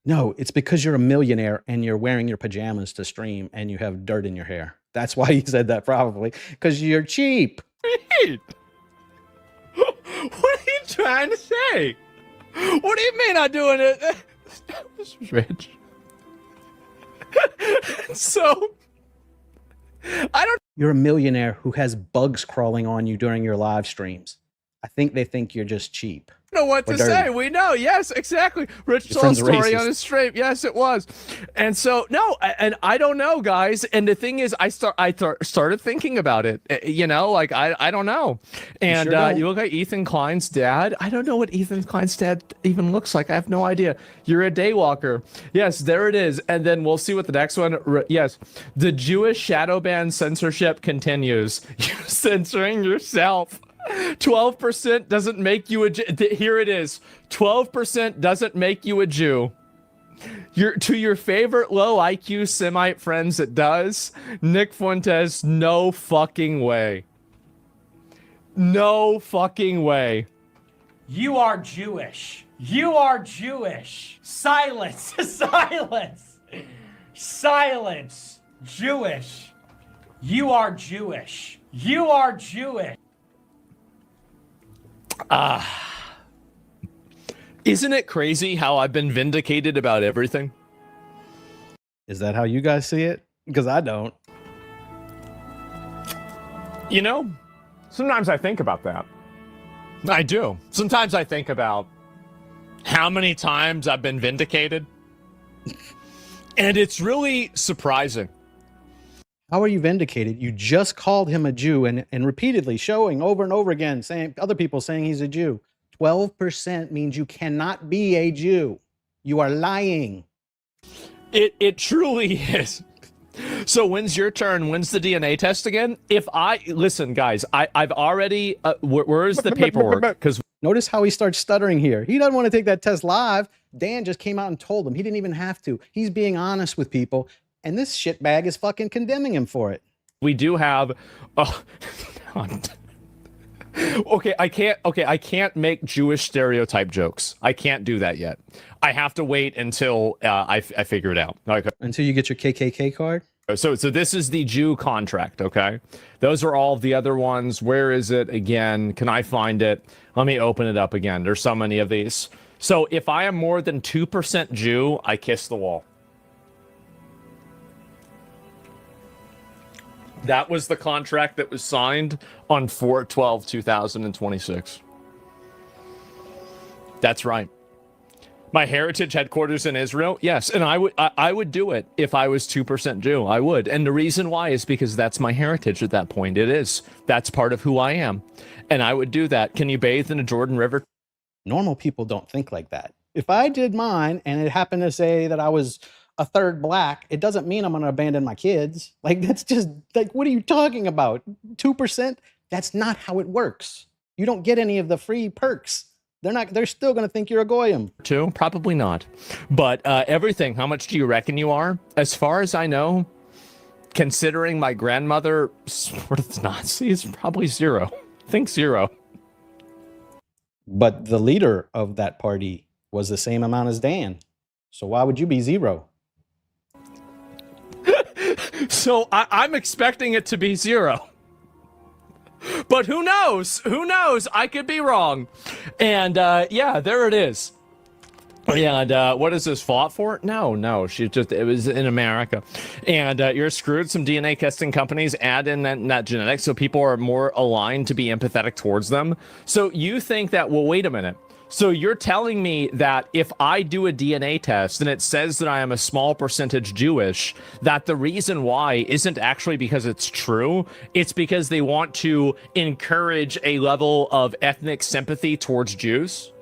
No, it's because you're a millionaire and you're wearing your pajamas to stream and you have dirt in your hair. That's why he said that, probably. Because you're cheap. What are you trying to say? What do you mean I'm doing it? This was rich. So, I don't... You're a millionaire who has bugs crawling on you during your live streams. I think they think you're just cheap. Know what to say. We know. Yes, exactly. Rich told story on his stream. Yes, it was. And so no, and I don't know, guys. And the thing is, I started thinking about it. You know, like I don't know. And you look at Ethan Klein's dad. I don't know what Ethan Klein's dad even looks like. I have no idea. You're a daywalker. Yes, there it is. And then we'll see what the next one. Yes, the Jewish shadow ban censorship continues. You're censoring yourself. 12% doesn't make you a Jew. Here it is. 12% doesn't make you a Jew. To your favorite low IQ Semite friends, it does. Nick Fuentes, no fucking way. No fucking way. You are Jewish. You are Jewish. Silence. Silence. Silence. Jewish. You are Jewish. You are Jewish. Isn't it crazy how I've been vindicated about everything? Is that how you guys see it? Because I don't. You know, sometimes I think about that. I do. Sometimes I think about how many times I've been vindicated. And it's really surprising. How are you vindicated? You just called him a Jew and repeatedly showing over and over again, saying other people saying he's a Jew. 12% means you cannot be a Jew. You are lying. It truly is. So when's your turn? When's the DNA test again? Listen, guys, I've already, where's the paperwork? Because notice how he starts stuttering here. He doesn't want to take that test live. Dan just came out and told him. He didn't even have to. He's being honest with people. And this shitbag is fucking condemning him for it. We do have, okay, I can't make Jewish stereotype jokes. I can't do that yet. I have to wait until I figure it out. Okay. Until you get your KKK card? So this is the Jew contract, okay? Those are all the other ones. Where is it again? Can I find it? Let me open it up again. There's so many of these. So if I am more than 2% Jew, I kiss the wall. That was the contract that was signed on 4/12/2026. That's right. MyHeritage headquarters in Israel? Yes, and I would do it if I was 2% Jew. I would. And the reason why is because that's my heritage at that point. It is. That's part of who I am. And I would do that. Can you bathe in a Jordan River? Normal people don't think like that. If I did mine and it happened to say that I was a third black, it doesn't mean I'm going to abandon my kids. Like, that's just like, what are you talking about? 2%? That's not how it works. You don't get any of the free perks. They're still going to think you're a goyim. Too? Probably not. But everything, how much do you reckon you are? As far as I know, considering my grandmother supported the Nazis, probably 0. I think 0. But the leader of that party was the same amount as Dan. So why would you be 0? So I'm expecting it to be 0. But who knows? Who knows? I could be wrong. And yeah, there it is. And what is this fought for? No, it was in America. And you're screwed. Some DNA testing companies add in that genetics so people are more aligned to be empathetic towards them. So you think that, well, wait a minute. So you're telling me that if I do a DNA test and it says that I am a small percentage Jewish, that the reason why isn't actually because it's true, it's because they want to encourage a level of ethnic sympathy towards Jews?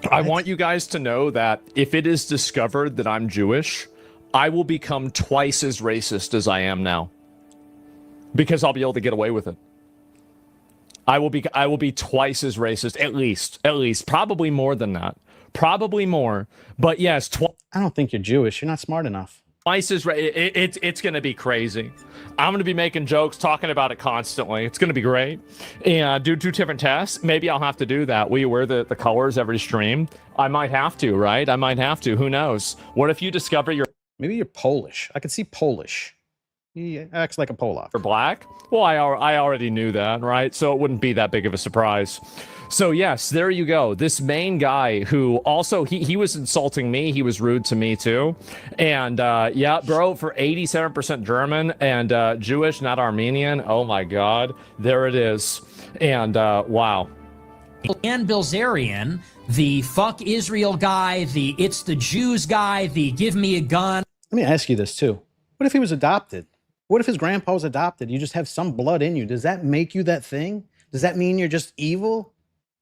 I want you guys to know that if it is discovered that I'm Jewish, I will become twice as racist as I am now. Because I'll be able to get away with it. I will be twice as racist, at least, probably more than that, probably more. But yes, I don't think you're Jewish. You're not smart enough. Twice as it's going to be crazy. I'm going to be making jokes, talking about it constantly. It's going to be great. And do 2 different tests. Maybe I'll have to do that. Will you wear the colors every stream? I might have to, right? I might have to. Who knows? What if you discover you're maybe you're Polish? I could see Polish. He acts like a Polak. Or black? Well, I already knew that, right? So it wouldn't be that big of a surprise. So yes, there you go. This main guy who also, he was insulting me. He was rude to me too. And yeah, bro, for 87% German and Jewish, not Armenian. Oh my God, there it is. And wow. Dan Bilzerian, the fuck Israel guy, the it's the Jews guy, the give me a gun. Let me ask you this too. What if he was adopted? What if his grandpa was adopted? You just have some blood in you. Does that make you that thing? Does that mean you're just evil?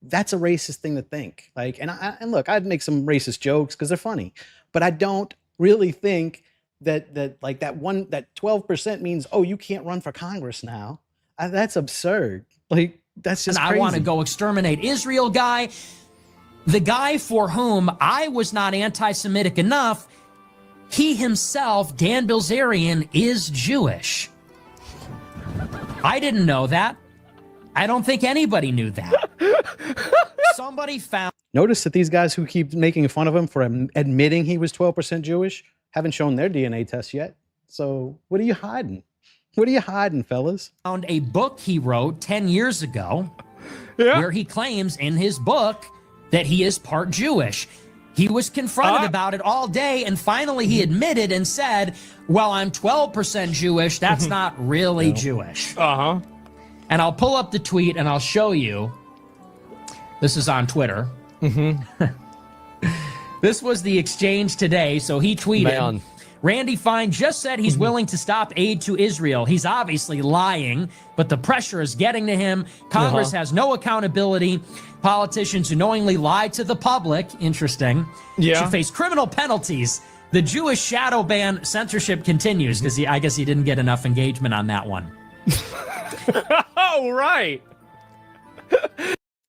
That's a racist thing to think. Like, and look, I'd make some racist jokes because they're funny, but I don't really think that like that 12% means, oh, you can't run for Congress now. That's absurd. Like, that's just crazy. I want to go exterminate Israel guy. The guy for whom I was not anti-Semitic enough, he himself, Dan Bilzerian, is Jewish. I didn't know that. I don't think anybody knew that. Somebody found... Notice that these guys who keep making fun of him for admitting he was 12% Jewish haven't shown their DNA test yet. So what are you hiding? What are you hiding, fellas? Found a book he wrote 10 years ago where he claims in his book that he is part Jewish. He was confronted about it all day, and finally he admitted and said, well, I'm 12% Jewish. That's not really Jewish. Uh-huh. And I'll pull up the tweet and I'll show you. This is on Twitter. This was the exchange today. So he tweeted, Randy Fine just said he's willing to stop aid to Israel. He's obviously lying, but the pressure is getting to him. Congress has no accountability. Politicians who knowingly lie to the public, interesting, should face criminal penalties. The Jewish shadow ban censorship continues because I guess he didn't get enough engagement on that one. Oh, right.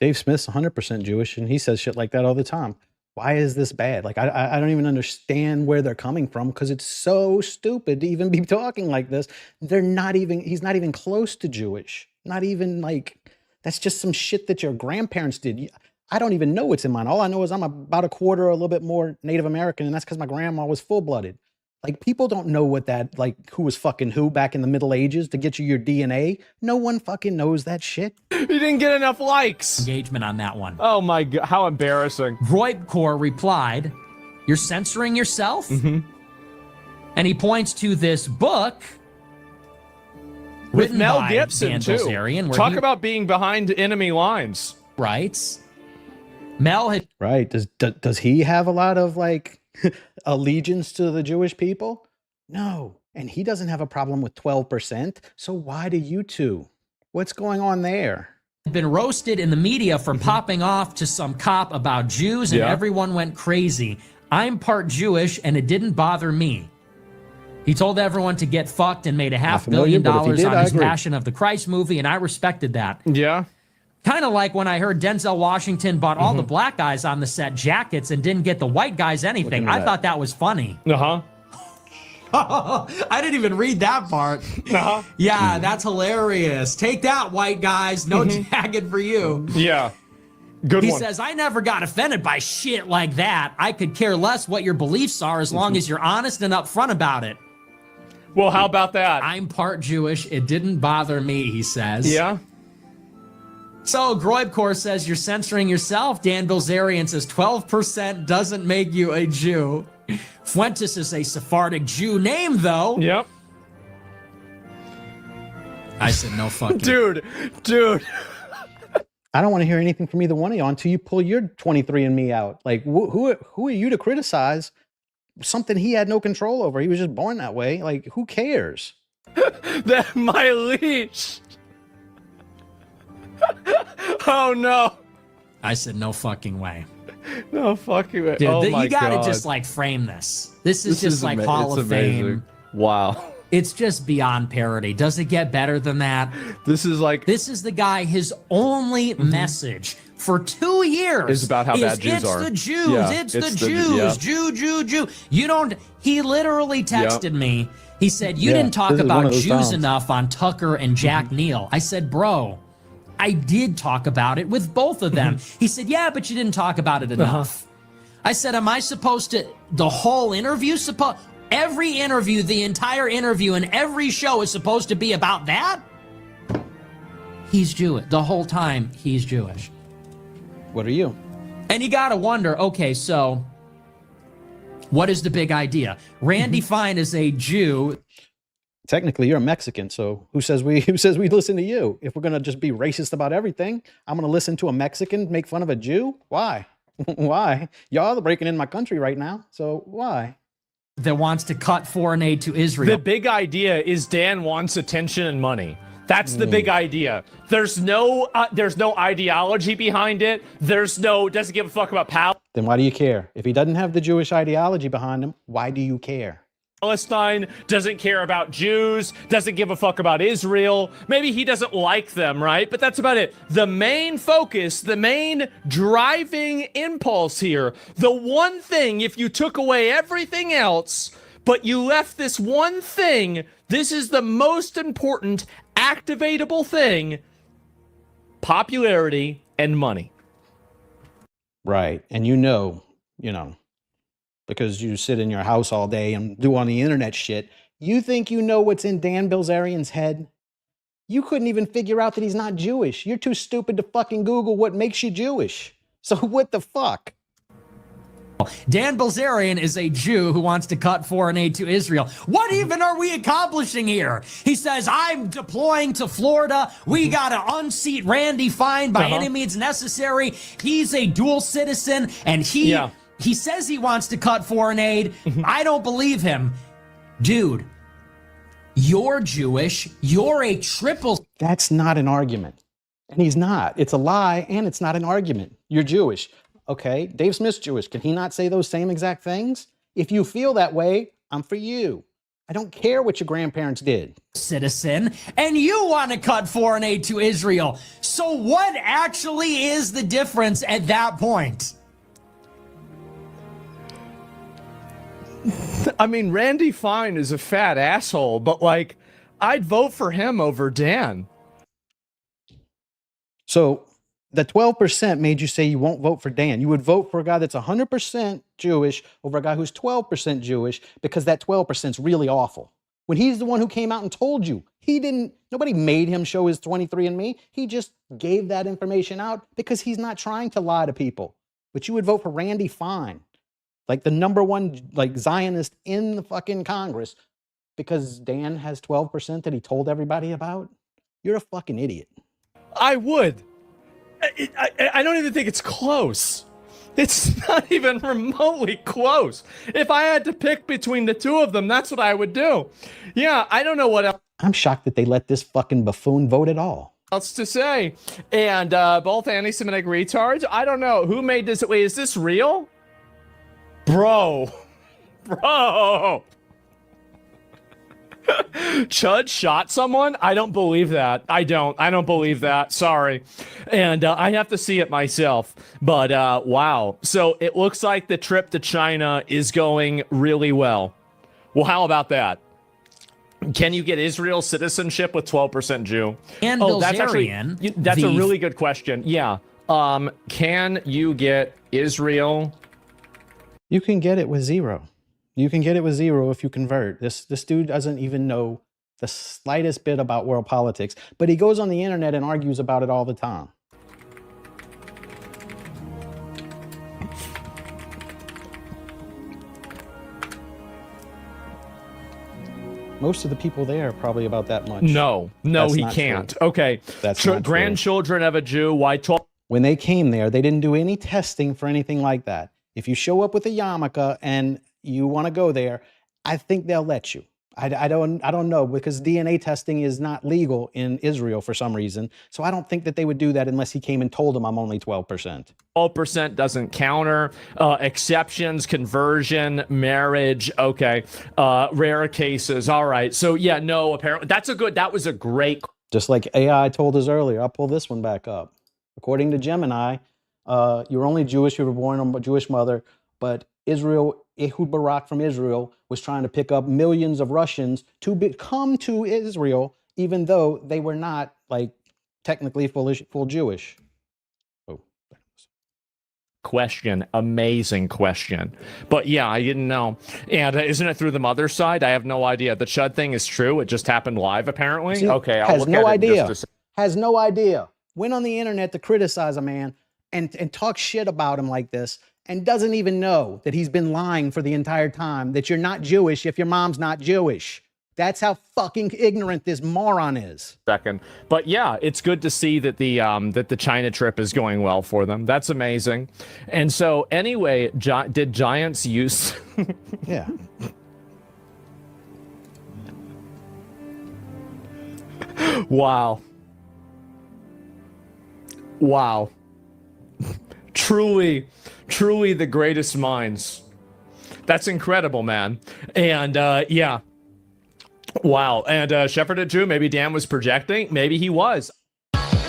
Dave Smith's 100% Jewish, and he says shit like that all the time. Why is this bad? Like, I don't even understand where they're coming from because it's so stupid to even be talking like this. He's not even close to Jewish. Not even like, that's just some shit that your grandparents did. I don't even know what's in mine. All I know is I'm about a quarter or a little bit more Native American, and that's because my grandma was full-blooded. Like, people don't know what that, like, who was fucking who back in the Middle Ages to get you your DNA. No one fucking knows that shit. You didn't get enough likes. Engagement on that one. Oh my God, how embarrassing. Roybcore replied, you're censoring yourself? And he points to this book with Mel Gibson, Dan too. Bilzerian, Talk about being behind enemy lines. Writes, Mel had... Right, does he have a lot of, like... allegiance to the Jewish people? No. And he doesn't have a problem with 12%. So why do you two? What's going on there? Been roasted in the media for popping off to some cop about Jews, and everyone went crazy. I'm part Jewish, and it didn't bother me. He told everyone to get fucked and made $500 million on his Passion of the Christ movie, and I respected that. Yeah. Kind of like when I heard Denzel Washington bought all the black guys on the set jackets and didn't get the white guys anything. I thought that was funny. I didn't even read that part. Yeah, that's hilarious. Take that, white guys. No jacket for you. Yeah. Good one. He says, I never got offended by shit like that. I could care less what your beliefs are as long as you're honest and upfront about it. Well, how about that? I'm part Jewish. It didn't bother me, he says. Yeah. So Groibcore says you're censoring yourself. Dan Bilzerian says 12% doesn't make you a Jew. Fuentes is a Sephardic Jew name, though. Yep. I said no fucking. Dude. I don't want to hear anything from either one of y'all until you pull your 23andMe out. Like, who are you to criticize something he had no control over? He was just born that way. Like, who cares? That my leash. Oh no. I said no fucking way. No fucking way. Dude, oh my you gotta God. just like frame this. This is just like Hall of amazing. Fame. Wow. It's just beyond parody. Does it get better than that? This is like... This is the guy, his only message for 2 years is about how bad Jews are. It's the Jews. Yeah, it's the Jews. Jew. You don't... He literally texted me. He said, you didn't talk about Jews enough on Tucker and Jack Neal. I said, bro, I did talk about it with both of them. He said, yeah, but you didn't talk about it enough. I said, am I supposed to... The whole interview... Every interview, the entire interview, and every show is supposed to be about that? He's Jewish. The whole time, he's Jewish. What are you? And you gotta wonder, okay, so what is the big idea? Randy Fine is a Jew. Technically, you're a Mexican, so who says we listen to you? If we're gonna just be racist about everything, I'm gonna listen to a Mexican make fun of a Jew? Why? Why? Y'all are breaking in my country right now, so why? That wants to cut foreign aid to Israel. The big idea is Dan wants attention and money. That's the big idea. There's no ideology behind it. Doesn't give a fuck about power. Then why do you care? If he doesn't have the Jewish ideology behind him, why do you care? Palestine, doesn't care about Jews, doesn't give a fuck about Israel. Maybe he doesn't like them, right? But that's about it. The main focus, the main driving impulse here, the one thing, if you took away everything else, but you left this one thing, this is the most important activatable thing: popularity and money. Right. And you know, because you sit in your house all day and do on the internet shit, you think you know what's in Dan Bilzerian's head? You couldn't even figure out that he's not Jewish. You're too stupid to fucking Google what makes you Jewish. So what the fuck? Dan Bilzerian is a Jew who wants to cut foreign aid to Israel. What even are we accomplishing here? He says, I'm deploying to Florida. We got to unseat Randy Fine by any means necessary. He's a dual citizen, and he says he wants to cut foreign aid. I don't believe him. Dude, you're Jewish. You're a triple... That's not an argument. And he's not. It's a lie, and it's not an argument. You're Jewish. Okay, Dave Smith's Jewish. Can he not say those same exact things? If you feel that way, I'm for you. I don't care what your grandparents did. Citizen, and you want to cut foreign aid to Israel. So what actually is the difference at that point? I mean, Randy Fine is a fat asshole, but like, I'd vote for him over Dan. So the 12% made you say you won't vote for Dan. You would vote for a guy that's 100% Jewish over a guy who's 12% Jewish because that 12% is really awful. When he's the one who came out and told you, nobody made him show his 23andMe. He just gave that information out because he's not trying to lie to people. But you would vote for Randy Fine, like the #1 like Zionist in the fucking Congress, because Dan has 12% that he told everybody about. You're a fucking idiot. I would. I don't even think it's close. It's not even remotely close. If I had to pick between the two of them, that's what I would do. Yeah, I don't know what else. I'm shocked that they let this fucking buffoon vote at all. Else to say. And both anti-Semitic retards. I don't know. Who made this? Wait, is this real? Bro. Chud shot someone? I don't believe that. I don't believe that. Sorry. And I have to see it myself. But wow. So it looks like the trip to China is going really well. Well, how about that? Can you get Israel citizenship with 12% Jew? And that's a really good question. Yeah. Can you get Israel? You can get it with 0. You can get it with 0 if you convert. This dude doesn't even know the slightest bit about world politics, but he goes on the internet and argues about it all the time. Most of the people there are probably about that much. No, That's he not can't. true. Okay. That's not true. Grandchildren of a Jew, why talk? When they came there, they didn't do any testing for anything like that. If you show up with a yarmulke and you want to go there, I think they'll let you. I don't know, because DNA testing is not legal in Israel for some reason. So I don't think that they would do that unless he came and told them I'm only 12%. 12% doesn't counter. Exceptions, conversion, marriage. Okay. Rare cases. All right. So yeah, no, apparently that was a great. Just like AI told us earlier. I'll pull this one back up. According to Gemini, you're only Jewish, you were born of a Jewish mother, but Israel, Ehud Barak from Israel, was trying to pick up millions of Russians to come to Israel, even though they were not, like, technically full Jewish. Oh. Question. Amazing question. But yeah, I didn't know. And isn't it through the mother's side? I have no idea. The Chud thing is true. It just happened live, apparently. See, okay, I'll has look no at idea. it just Has no idea. Went on the internet to criticize a man and talk shit about him like this, and doesn't even know that he's been lying for the entire time, that you're not Jewish if your mom's not Jewish. That's how fucking ignorant this moron is. Second. But yeah, it's good to see that the China trip is going well for them. That's amazing. And so anyway, did Giants use Yeah. Wow. Wow. Truly the greatest minds. That's incredible, man. And yeah. Wow. And Shepherded Jew, maybe Dan was projecting. Maybe he was. All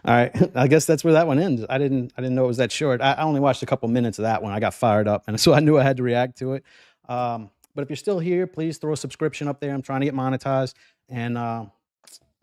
right. I guess that's where that one ends. I didn't know it was that short. I only watched a couple minutes of that one. I got fired up, and so I knew I had to react to it. But if you're still here, please throw a subscription up there. I'm trying to get monetized, and I'm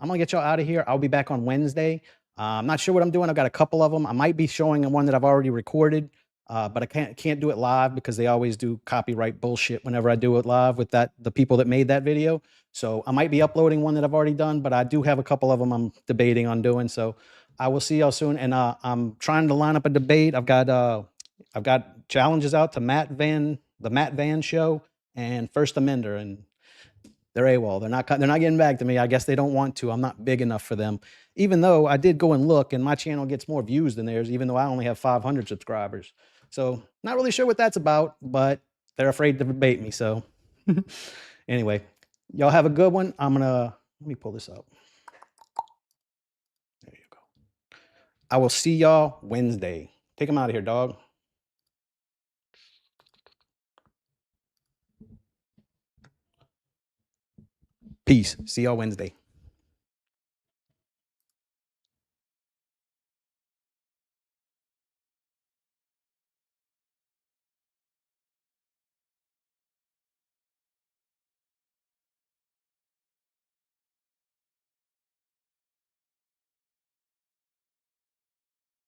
gonna get y'all out of here. I'll be back on Wednesday. I'm not sure what I'm doing. I've got a couple of them. I might be showing one that I've already recorded, but I can't do it live because they always do copyright bullshit whenever I do it live with the people that made that video. So I might be uploading one that I've already done, but I do have a couple of them I'm debating on doing. So I will see y'all soon. And I'm trying to line up a debate. I've got challenges out to the Matt Van Show and First Amender, and they're AWOL. They're not getting back to me. I guess they don't want to. I'm not big enough for them. Even though I did go and look, and my channel gets more views than theirs, even though I only have 500 subscribers. So not really sure what that's about, but they're afraid to debate me. So anyway, y'all have a good one. Let me pull this up. There you go. I will see y'all Wednesday. Take them out of here, dog. Peace. See y'all Wednesday.